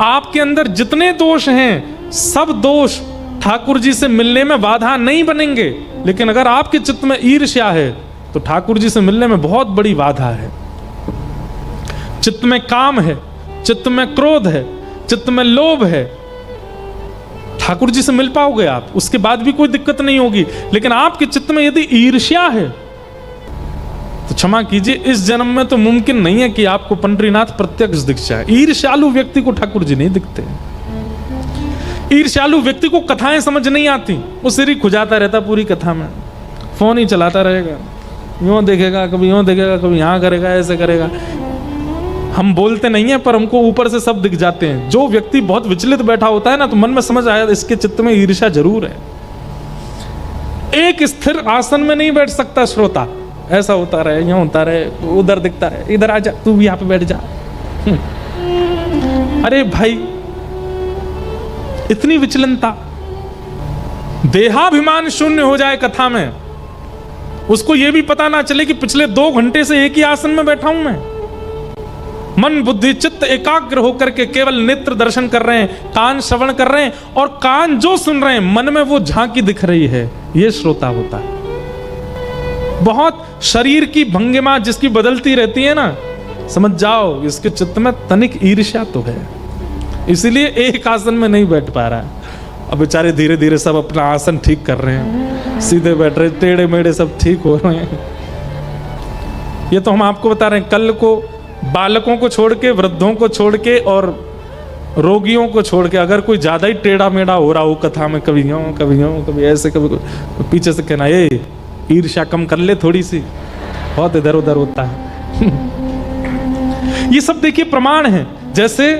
Speaker 1: आपके अंदर जितने दोष हैं सब दोष ठाकुर जी से मिलने में बाधा नहीं बनेंगे, लेकिन अगर आपके चित्त में ईर्ष्या है तो ठाकुर जी से मिलने में बहुत बड़ी बाधा है। चित्त में काम है, चित्त में क्रोध है, चित्त में लोभ है, ठाकुर जी से मिल पाओगे आप, उसके बाद भी कोई दिक्कत नहीं होगी। लेकिन आपके चित्त में यदि ईर्ष्या है तो क्षमा कीजिए, इस जन्म में तो मुमकिन नहीं है कि आपको पंडरीनाथ प्रत्यक्ष दिख जाए। ईर्ष्यालु व्यक्ति को ठाकुर जी नहीं दिखते। ईर्ष्यालु व्यक्ति को कथाएं समझ नहीं आती, वो सिर ही खुजाता रहता पूरी कथा में, फोन ही चलाता रहेगा, यूं देखेगा, कभी यूं देखेगा, कभी यहां करेगा, ऐसे करेगा। हम बोलते नहीं है पर हमको ऊपर से सब दिख जाते हैं। जो व्यक्ति बहुत विचलित बैठा होता है ना, तो मन में समझ आया इसके चित्त में ईर्ष्या जरूर है। एक स्थिर आसन में नहीं बैठ सकता श्रोता, ऐसा होता रहे, यूं होता रहे, उधर दिखता रहे, इधर आ जा, तू भी यहाँ पे बैठ जा। अरे भाई, इतनी विचलनता, देहाभिमान शून्य हो जाए कथा में, उसको यह भी पता ना चले कि पिछले 2 घंटे से एक ही आसन में बैठा हूं मैं। मन बुद्धि चित्त एकाग्र होकर के केवल नेत्र दर्शन कर रहे हैं, कान श्रवण कर रहे हैं, और कान जो सुन रहे हैं मन में वो झांकी दिख रही है, ये श्रोता होता है। बहुत शरीर की भंगिमा जिसकी बदलती रहती है ना, समझ जाओ इसके चित्त में तनिक ईर्ष्या तो है, इसीलिए एक आसन में नहीं बैठ पा रहा है। अब बेचारे धीरे धीरे सब अपना आसन ठीक कर रहे हैं, सीधे बैठ रहे, टेढ़े मेढ़े सब ठीक हो रहे हैं। ये तो हम आपको बता रहे हैं। कल को बालकों को छोड़ के, वृद्धों को छोड़ के और रोगियों को छोड़ के अगर कोई ज्यादा ही टेढ़ा मेढ़ा हो रहा हो कथा में, कभी यूं कभी ऐसे, कभी पीछे से कहना, ये ईर्ष्या कम कर ले थोड़ी सी, बहुत इधर उधर होता है। ये सब देखिए प्रमाण है। जैसे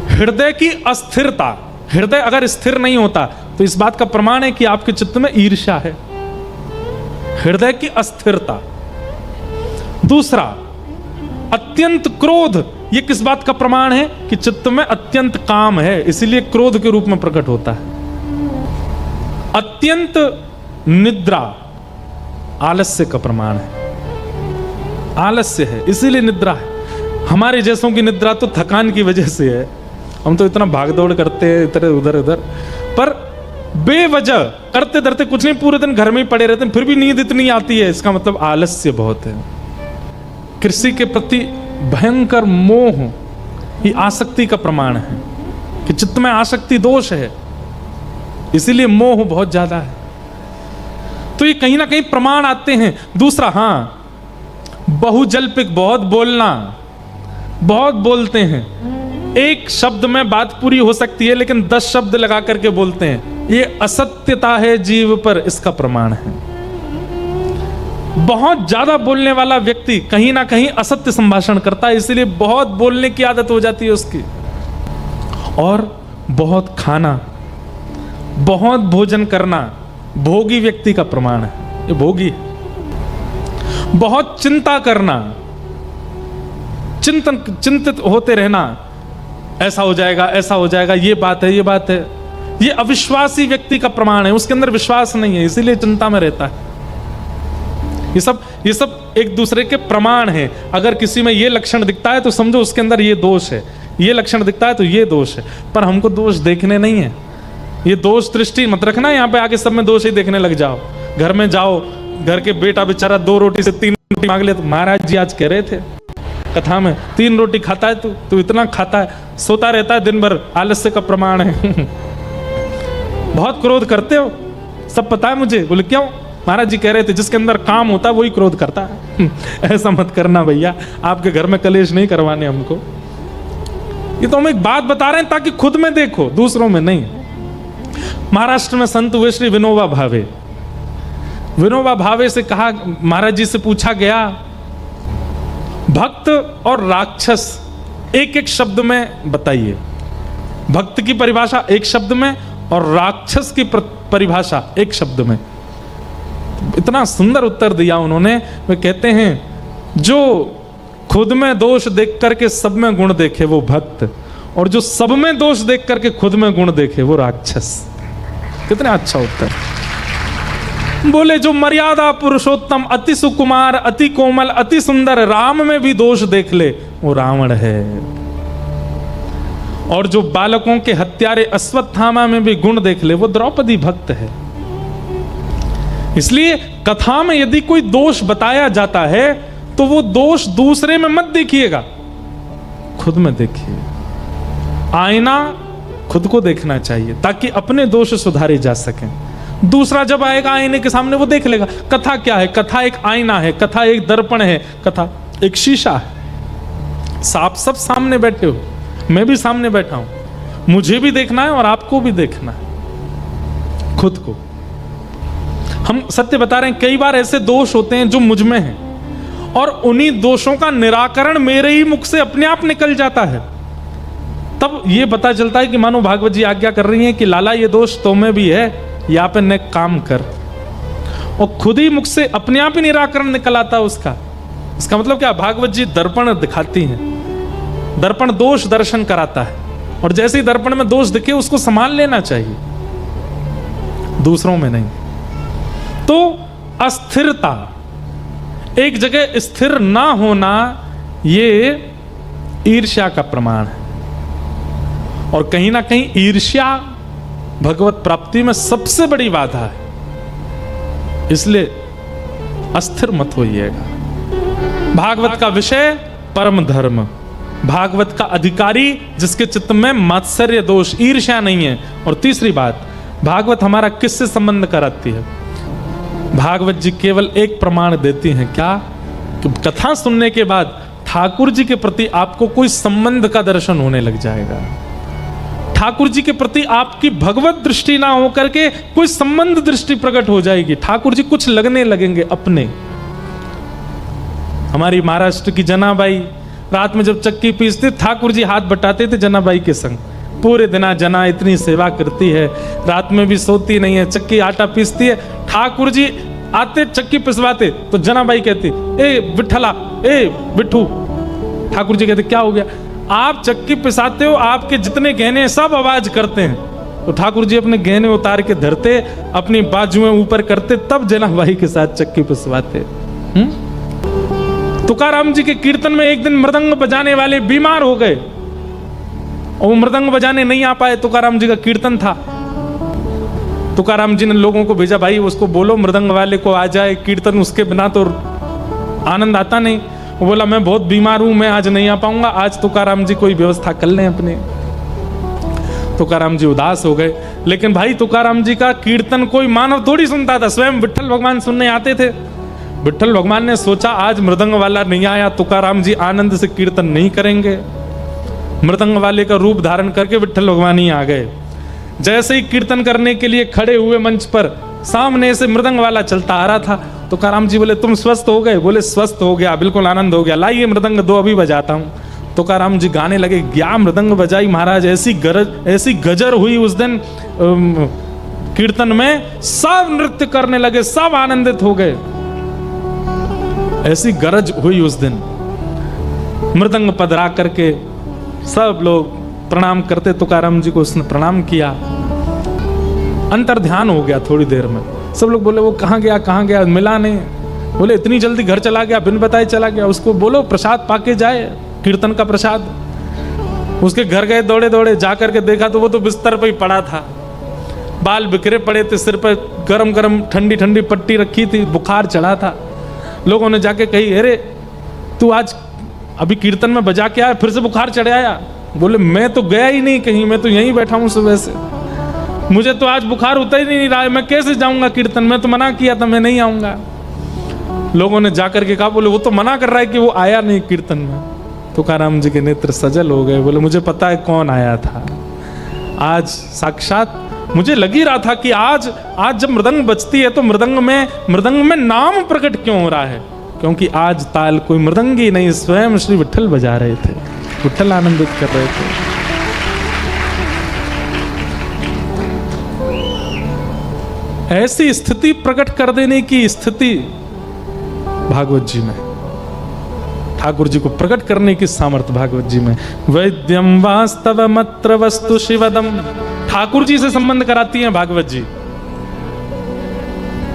Speaker 1: हृदय की अस्थिरता, हृदय अगर स्थिर नहीं होता तो इस बात का प्रमाण है कि आपके चित्त में ईर्ष्या है, हृदय की अस्थिरता। दूसरा, अत्यंत क्रोध, यह किस बात का प्रमाण है कि चित्त में अत्यंत काम है, इसीलिए क्रोध के रूप में प्रकट होता है। अत्यंत निद्रा आलस्य का प्रमाण है। आलस्य है इसीलिए निद्रा है। हमारे जैसों की निद्रा तो थकान की वजह से है, हम तो इतना भागदौड़ करते हैं इधर उधर उधर, पर बेवजह करते धरते कुछ नहीं, पूरे दिन घर में ही पड़े रहते हैं, फिर भी नींद इतनी आती है, इसका मतलब आलस्य बहुत है। कृषि के प्रति भयंकर मोह ही आसक्ति का प्रमाण है कि चित्त में आसक्ति दोष है, इसीलिए मोह बहुत ज्यादा है। तो ये कहीं ना कहीं प्रमाण आते हैं। दूसरा, हाँ, बहुजल्पिक, बहुत बोलना, बहुत बोलते हैं, एक शब्द में बात पूरी हो सकती है लेकिन 10 शब्द लगा करके बोलते हैं, ये असत्यता है जीव पर, इसका प्रमाण है। बहुत ज्यादा बोलने वाला व्यक्ति कहीं ना कहीं असत्य संभाषण करता है, इसलिए बहुत बोलने की आदत हो जाती है उसकी। और बहुत खाना, बहुत भोजन करना भोगी व्यक्ति का प्रमाण है, ये भोगी है। बहुत चिंता करना, चिंतित होते रहना, ऐसा हो जाएगा, ऐसा हो जाएगा, ये बात है, ये बात है, ये अविश्वासी व्यक्ति का प्रमाण है, उसके अंदर विश्वास नहीं है, इसीलिए चिंता में रहता है। ये सब एक दूसरे के प्रमाण हैं। अगर किसी में ये लक्षण दिखता है तो समझो उसके अंदर ये दोष है, ये लक्षण दिखता है तो ये दोष है, पर हमको दोष देखने नहीं है। ये दोष दृष्टि मत रखना, यहाँ पे आके सब में दोष ही देखने लग जाओ। घर में जाओ, घर के बेटा बेचारा 2 रोटी से 3 रोटी मांग ले, तो महाराज जी आज कह रहे थे कथा में 3 रोटी खाता है तू इतना खाता है, सोता रहता है दिन भर, आलस्य का प्रमाण है। बहुत क्रोध करते हो, सब पता है मुझे। बोले क्यों? महाराज जी कह रहे थे जिसके अंदर काम होता है वही क्रोध करता है। ऐसा मत करना भैया, आपके घर में कलेश नहीं करवाने हमको। ये तो हम एक बात बता रहे हैं ताकि खुद में देखो, दूसरों में नहीं। महाराष्ट्र में संत हुए श्री विनोबा भावे। विनोबा भावे से कहा, महाराज जी से पूछा गया, भक्त और राक्षस एक एक शब्द में बताइए। भक्त की परिभाषा एक शब्द में और राक्षस की परिभाषा एक शब्द में। इतना सुंदर उत्तर दिया उन्होंने। वे कहते हैं जो खुद में दोष देख करके सब में गुण देखे वो भक्त, और जो सब में दोष देख करके खुद में गुण देखे वो राक्षस। कितना अच्छा उत्तर। बोले जो मर्यादा पुरुषोत्तम, अति सुकुमार, अति कोमल, अति सुंदर राम में भी दोष देख ले वो रावण है, और जो बालकों के हत्यारे अश्वत्थामा में भी गुण देख ले वो द्रौपदी भक्त है। इसलिए कथा में यदि कोई दोष बताया जाता है तो वो दोष दूसरे में मत देखिएगा, खुद में देखिए। आईना खुद को देखना चाहिए ताकि अपने दोष सुधारे जा सकें। दूसरा जब आएगा आईने के सामने वो देख लेगा। कथा क्या है? कथा एक आईना है, कथा एक दर्पण है, कथा एक शीशा है। आप सब सामने बैठे हो, मैं भी सामने बैठा हूं, मुझे भी देखना है और आपको भी देखना है, खुद को। हम सत्य बता रहे हैं, कई बार ऐसे दोष होते हैं जो मुझ में हैं और उन्हीं दोषों का निराकरण मेरे ही मुख से अपने आप निकल जाता है। तब ये पता चलता है कि मानो भागवत जी आज्ञा कर रही हैं कि लाला ये दोष तो में भी है, यहाँ पे नेक काम कर, और खुद ही मुख से अपने आप ही निराकरण निकल आता है उसका। इसका मतलब क्या? भागवत जी दर्पण दिखाती हैं, दर्पण दोष दर्शन कराता है, और जैसे ही दर्पण में दोष दिखे उसको संभाल लेना चाहिए, दूसरों में नहीं। तो अस्थिरता, एक जगह स्थिर ना होना, ये ईर्ष्या का प्रमाण है। और कहीं ना कहीं ईर्ष्या भगवत प्राप्ति में सबसे बड़ी बाधा है, इसलिए अस्थिर मत होइएगा। भागवत का विषय परम धर्म, भागवत का अधिकारी जिसके चित्त में मात्सर्य दोष ईर्ष्या नहीं है। और तीसरी बात, भागवत हमारा किससे संबंध कराती है? भागवत जी केवल एक प्रमाण देती हैं, क्या? कि कथा सुनने के बाद ठाकुर जी के प्रति आपको कोई संबंध का दर्शन होने लग जाएगा। ठाकुर जी के प्रति आपकी भगवत दृष्टि ना होकर के कोई संबंध दृष्टि प्रकट हो जाएगी। ठाकुर जी कुछ लगने लगेंगे अपने। हमारी महाराष्ट्र की जनाबाई रात में जब चक्की पीसते, ठाकुर जी हाथ बटाते थे जनाबाई के संग। पूरे दिन जना इतनी सेवा करती है, रात में भी सोती नहीं है, चक्की आटा पीसती है। ठाकुर जी आते चक्की पिसवाते तो जनाबाई कहती, ए विठला, ए बिट्ठू। ठाकुर जी कहते क्या हो गया? आप चक्की पिसाते हो, आपके जितने गहने सब आवाज करते हैं, तो ठाकुर जी अपने गहने उतार के धरते, अपनी बाजुएं ऊपर करते, तब जनाबाई के साथ चक्की पिसवाते। तुकाराम जी के कीर्तन में एक दिन मृदंग बजाने वाले बीमार हो गए और वो मृदंग बजाने नहीं आ पाए। तुकाराम जी का कीर्तन था। तुकाराम जी ने लोगों को भेजा, भाई उसको बोलो मृदंग वाले को आ जाए, कीर्तन उसके बिना तो आनंद आता नहीं। वो बोला मैं बहुत बीमार हूं, मैं आज नहीं आ पाऊंगा, आज तुकाराम जी कोई व्यवस्था कर लें अपने। तुकाराम जी उदास हो गए। लेकिन भाई तुकाराम जी का कीर्तन कोई मानव थोड़ी सुनता था, स्वयं विट्ठल भगवान सुनने आते थे। विट्ठल भगवान ने सोचा आज मृदंग वाला नहीं आया, तुकाराम जी आनंद से कीर्तन नहीं करेंगे। मृदंग वाले का रूप धारण करके विट्ठल भगवान ही आ गए। जैसे ही कीर्तन करने के लिए खड़े हुए मंच पर, सामने से मृदंग वाला चलता आ रहा था। तुकाराम जी बोले तुम स्वस्थ हो गए? बोले स्वस्थ हो गया, बिल्कुल आनंद हो गया, लाइए मृदंग दो अभी बजाता हूं। तुकाराम जी गाने लगे, क्या मृदंग बजाई महाराज, ऐसी गजर हुई उस दिन कीर्तन में, सब नृत्य करने लगे, सब आनंदित हो गए। ऐसी गरज हुई उस दिन। मृदंग पधरा करके सब लोग प्रणाम करते, तुकाराम जी को उसने प्रणाम किया। अंतर ध्यान हो गया थोड़ी देर में। सब लोग बोले वो कहाँ गया, मिला नहीं। बोले इतनी जल्दी घर चला गया, बिन बताए चला गया, उसको बोलो प्रसाद पाके जाए, कीर्तन का प्रसाद। उसके घर गए दौड़े दौड़े, जाकर के देखा तो वो तो बिस्तर पर ही पड़ा था, बाल बिखरे पड़े थे, सिर पर गरम गरम ठंडी ठंडी पट्टी रखी थी, बुखार चढ़ा था। लोगों ने जाके कही, अरे तू आज अभी कीर्तन में बजा के आया, फिर से बुखार चढ़ आया? बोले मैं तो गया ही नहीं कहीं, मैं तो यहीं बैठा हूं सुबह से, मुझे तो आज बुखार उतर ही नहीं रहा है, मैं कैसे जाऊंगा कीर्तन में, तो मना किया था मैं नहीं आऊंगा। लोगों ने जाकर के कहा, बोले वो तो मना कर रहा है कि वो आया नहीं कीर्तन में। तुकाराम जी के नेत्र सजल हो गए। बोले मुझे पता है कौन आया था, आज साक्षात मुझे लग ही रहा था कि आज जब मृदंग बजती है तो मृदंग में नाम प्रकट क्यों हो रहा है, क्योंकि आज ताल कोई मृदंगी नहीं, स्वयं श्री विट्ठल बजा रहे थे, विट्ठल आनंदित कर रहे थे। ऐसी स्थिति प्रकट कर देने की स्थिति भागवत जी में, ठाकुर जी को प्रकट करने की सामर्थ्य भागवत जी में। वैद्यम वास्तवमत्र वस्तु शिवदम, ठाकुर जी से संबंध कराती हैं भागवत जी।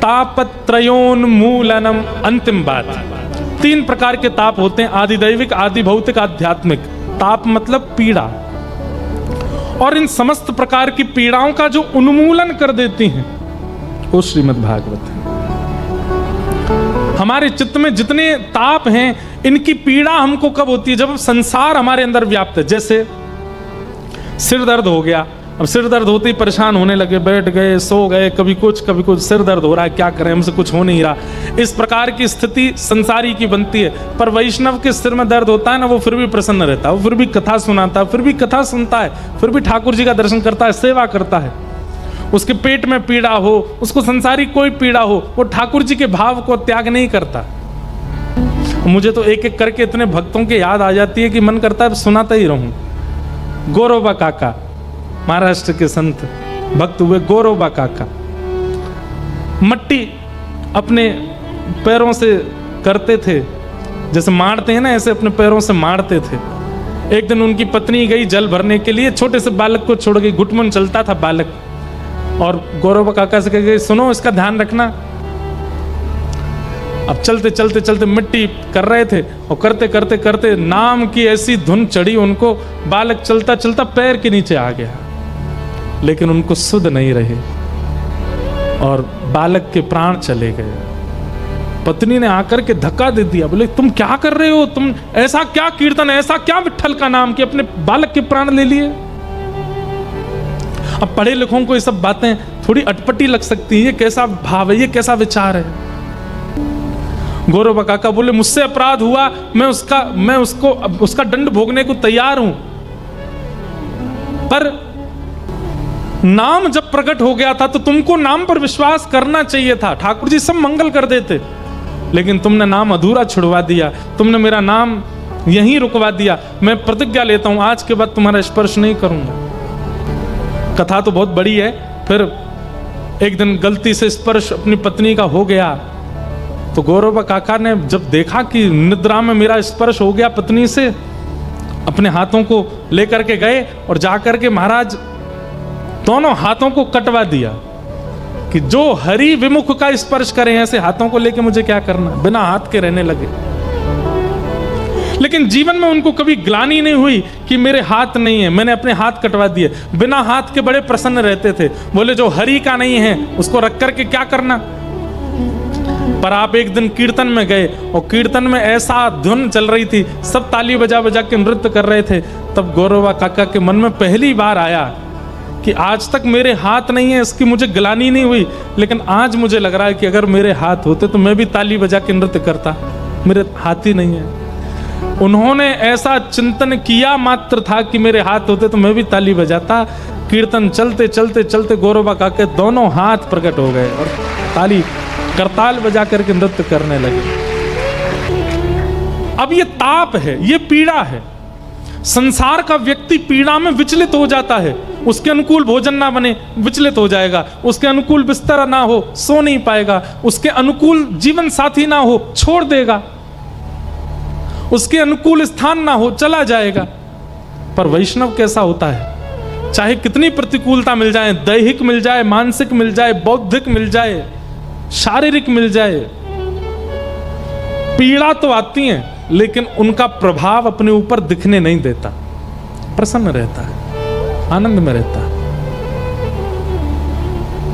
Speaker 1: तापत्रयोन्मूलनम, अंतिम बात। 3 प्रकार के ताप होते हैं, आदि दैविक, आदि भौतिक, आध्यात्मिक। ताप मतलब पीड़ा, और इन समस्त प्रकार की पीड़ाओं का जो उन्मूलन कर देती हैं वो श्रीमद् भागवत है। हमारे चित्त में जितने ताप हैं, इनकी पीड़ा हमको कब होती है? जब संसार हमारे अंदर व्याप्त है। जैसे सिर दर्द हो गया, अब सिर दर्द होते ही परेशान होने लगे, बैठ गए, सो गए, कभी कुछ सिर दर्द हो रहा है, क्या करें, हमसे कुछ हो नहीं रहा। इस प्रकार की स्थिति संसारी की बनती है। पर वैष्णव के सिर में दर्द होता है ना, वो फिर भी प्रसन्न रहता है, वो फिर भी कथा सुनाता है, फिर भी कथा सुनता है, फिर भी ठाकुर जी का दर्शन करता है, सेवा करता है। उसके पेट में पीड़ा हो, उसको संसारी कोई पीड़ा हो, वो ठाकुर जी के भाव को त्याग नहीं करता। मुझे तो एक एक करके इतने भक्तों के याद आ जाती है कि मन करता है सुनाता ही रहूं। गौरोबा काका, महाराष्ट्र के संत भक्त हुए गौरोबा काका, मट्टी अपने पैरों से करते थे, जैसे मारते हैं ना, ऐसे अपने पैरों से मारते थे। एक दिन उनकी पत्नी गई जल भरने के लिए, छोटे से बालक को छोड़ गई, घुटमुन चलता था बालक, और गौरोबा काका से कह गई, सुनो इसका ध्यान रखना। अब चलते चलते चलते मिट्टी कर रहे थे, और करते करते करते नाम की ऐसी धुन चढ़ी उनको, बालक चलता चलता पैर के नीचे आ गया, लेकिन उनको सुध नहीं रहे और बालक के प्राण चले गए। पत्नी ने आकर के धक्का दे दिया, बोले तुम क्या कर रहे हो, तुम ऐसा क्या कीर्तन, ऐसा क्या विट्ठल का नाम कि अपने बालक के प्राण ले लिए। अब पढ़े लिखों को ये सब बातें थोड़ी अटपटी लग सकती है, ये कैसा भाव है, ये कैसा विचार है। गौरोबा काका बोले मुझसे अपराध हुआ, मैं उसका दंड भोगने को तैयार हूं, पर नाम जब प्रकट हो गया था तो तुमको नाम पर विश्वास करना चाहिए था। ठाकुर जी सब मंगल कर देते, लेकिन तुमने नाम अधूरा छुड़वा दिया, तुमने मेरा नाम यहीं रुकवा दिया। मैं प्रतिज्ञा लेता हूं आज के बाद तुम्हारा स्पर्श नहीं करूंगा। कथा तो बहुत बड़ी है। फिर एक दिन गलती से स्पर्श अपनी पत्नी का हो गया, तो गौरोबा काका ने जब देखा कि निद्रा में मेरा स्पर्श हो गया पत्नी से, अपने हाथों को लेकर के गए और जाकर के महाराज दोनों हाथों को कटवा दिया कि जो हरि विमुख का स्पर्श करें, ऐसे हाथों को लेके मुझे क्या करना, बिना हाथ के रहने लगे। लेकिन जीवन में उनको कभी ग्लानि नहीं हुई कि मेरे हाथ नहीं है, मैंने अपने हाथ कटवा दिए। बिना हाथ के बड़े प्रसन्न रहते थे, बोले जो हरि का नहीं है उसको रख करके क्या करना। पर आप एक दिन कीर्तन में गए और कीर्तन में ऐसा धुन चल रही थी, सब ताली बजा बजा के नृत्य कर रहे थे, तब गौरवा काका के मन में पहली बार आया कि आज तक मेरे हाथ नहीं है, इसकी मुझे ग्लानि नहीं हुई, लेकिन आज मुझे लग रहा है कि अगर मेरे हाथ होते तो मैं भी ताली बजा के नृत्य करता, मेरे हाथ ही नहीं है। उन्होंने ऐसा चिंतन किया मात्र था कि मेरे हाथ होते तो मैं भी ताली बजाता। कीर्तन चलते चलते चलते गौरवा काके दोनों हाथ प्रकट हो गए और ताली करताल बजा करके नृत्य करने लगे। अब ये ताप है, ये पीड़ा है। संसार का व्यक्ति पीड़ा में विचलित हो जाता है, उसके अनुकूल भोजन ना बने विचलित हो जाएगा, उसके अनुकूल बिस्तर ना हो सो नहीं पाएगा, उसके अनुकूल जीवन साथी ना हो छोड़ देगा, उसके अनुकूल स्थान ना हो चला जाएगा। पर वैष्णव कैसा होता है, चाहे कितनी प्रतिकूलता मिल जाए, दैहिक मिल जाए, मानसिक मिल जाए, बौद्धिक मिल जाए, शारीरिक मिल जाए, पीड़ा तो आती है लेकिन उनका प्रभाव अपने ऊपर दिखने नहीं देता, प्रसन्न रहता है, आनंद में रहता है।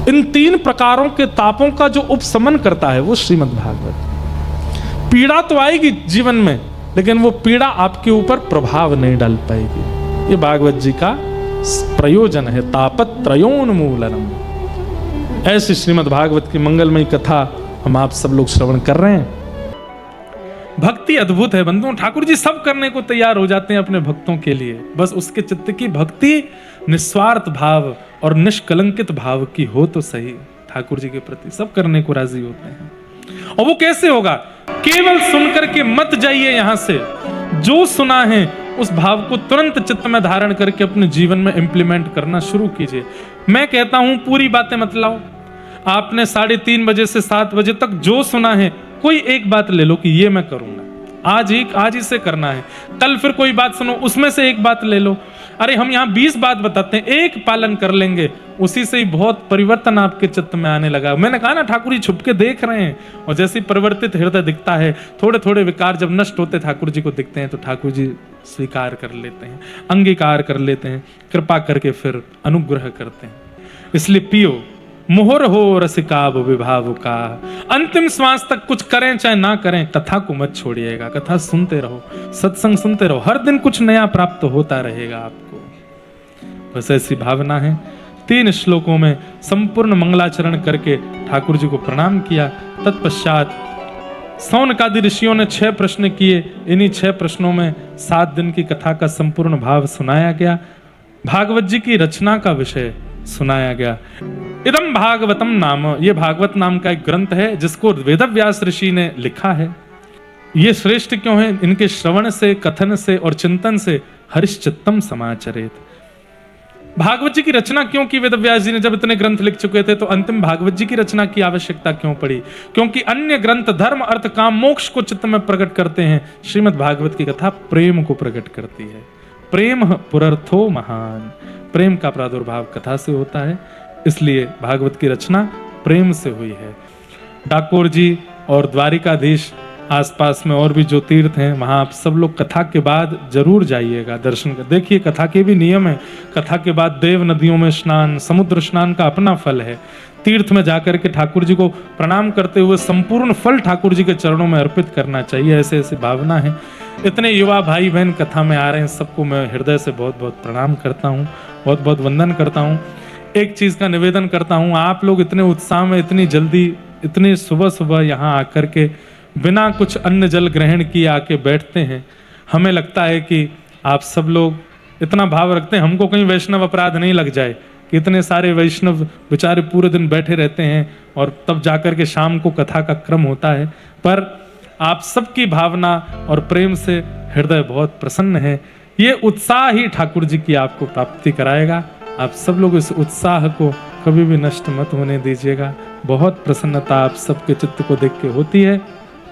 Speaker 1: इन तीन प्रकारों के तापों का जो उपशमन करता है वो श्रीमद् भागवत। पीड़ा तो आएगी जीवन में, लेकिन वो पीड़ा आपके ऊपर प्रभाव नहीं डाल पाएगी। ये भागवत जी का प्रयोजन है, तापत्रयोन्मूलनम। ऐसी श्रीमद् भागवत की मंगलमयी कथा हम आप सब लोग श्रवण कर रहे हैं। भक्ति अद्भुत है बंधुओं, ठाकुर जी सब करने को तैयार हो जाते हैं अपने भक्तों के लिए, बस उसके चित्त की भक्ति निस्वार्थ भाव और निष्कलंकित भाव की हो तो सही। ठाकुर जी के प्रति सब करने को राजी होते हैं। और वो कैसे होगा, केवल सुनकर के मत जाइए यहां से, जो सुना है उस भाव को तुरंत चित्त में धारण करके अपने जीवन में इंप्लीमेंट करना शुरू कीजिए। मैं कहता हूं पूरी बातें मत लाओ, आपने 3:30 बजे से 7 बजे तक जो सुना है कोई एक बात ले लो कि ये मैं करूंगा, आज ही से करना है। कल फिर कोई बात सुनो, उसमें से एक बात ले लो। अरे हम यहाँ 20 बात बताते हैं, एक पालन कर लेंगे, उसी से ही बहुत परिवर्तन आपके चित्त में आने लगा। मैंने कहा ना ठाकुर जी छुप के देख रहे हैं, और जैसे परिवर्तित हृदय दिखता है, थोड़े थोड़े विकार जब नष्ट होते ठाकुर जी को दिखते हैं तो ठाकुर जी स्वीकार कर लेते हैं, अंगीकार कर लेते हैं, कृपा करके फिर अनुग्रह करते हैं। इसलिए पियो मोहर हो रसिकाब विभाव का, अंतिम श्वास तक कुछ करें चाहे ना करें, कथा को मत छोड़िएगा, कथा सुनते रहो, सत्संग सुनते रहो, हर दिन कुछ नया प्राप्त होता रहेगा आपको। बस ऐसी भावना है। 3 श्लोकों में संपूर्ण मंगलाचरण करके ठाकुर जी को प्रणाम किया। तत्पश्चात सौनकादि ऋषियों ने 6 प्रश्न किए, इन्हीं 6 प्रश्नों में 7 दिन की कथा का संपूर्ण भाव सुनाया गया। भागवत जी की रचना का विषय सुनाया गया। इदम भागवतम नाम, ये भागवत नाम का एक ग्रंथ है जिसको वेदव्यास ऋषि ने लिखा है। ये श्रेष्ठ क्यों है, इनके श्रवण से, कथन से और चिंतन से हरिश्चित्तम समाचरेत। भागवत जी की रचना क्यों की वेदव्यास जी ने, जब इतने ग्रंथ लिख चुके थे तो अंतिम भागवत जी की रचना की आवश्यकता क्यों पड़ी? क्योंकि अन्य ग्रंथ धर्म अर्थ काम मोक्ष को चित्त में प्रकट करते हैं, श्रीमद् भागवत की कथा प्रेम को प्रकट करती है। प्रेम पुरर्थो महान, प्रेम का प्रादुर्भाव कथा से होता है, इसलिए भागवत की रचना प्रेम से हुई है। डाकोर जी और द्वारिकाधीश आसपास में और भी जो तीर्थ हैं, वहां आप सब लोग कथा के बाद जरूर जाइएगा, दर्शन कर। देखिए कथा के भी नियम है, कथा के बाद देव नदियों में स्नान, समुद्र स्नान का अपना फल है। तीर्थ में जाकर के ठाकुर जी को प्रणाम करते हुए संपूर्ण फल ठाकुर जी के चरणों में अर्पित करना चाहिए, ऐसे ऐसी भावना है। इतने युवा भाई बहन कथा में आ रहे हैं, सबको मैं हृदय से बहुत बहुत प्रणाम करता हूँ, बहुत बहुत वंदन करता हूँ। एक चीज का निवेदन करता हूँ, आप लोग इतने उत्साह में, इतनी जल्दी, इतनी सुबह सुबह यहाँ आकर के बिना कुछ अन्न जल ग्रहण किए आके बैठते हैं। हमें लगता है कि आप सब लोग इतना भाव रखते हैं, हमको कहीं वैष्णव अपराध नहीं लग जाए कि इतने सारे वैष्णव बेचारे पूरे दिन बैठे रहते हैं और तब जाकर के शाम को कथा का क्रम होता है। पर आप सबकी भावना और प्रेम से हृदय बहुत प्रसन्न है। ये उत्साह ही ठाकुर जी की आपको प्राप्ति कराएगा। आप सब लोग इस उत्साह को कभी भी नष्ट मत होने दीजिएगा। बहुत प्रसन्नता आप सबके चित्त को देख के होती है।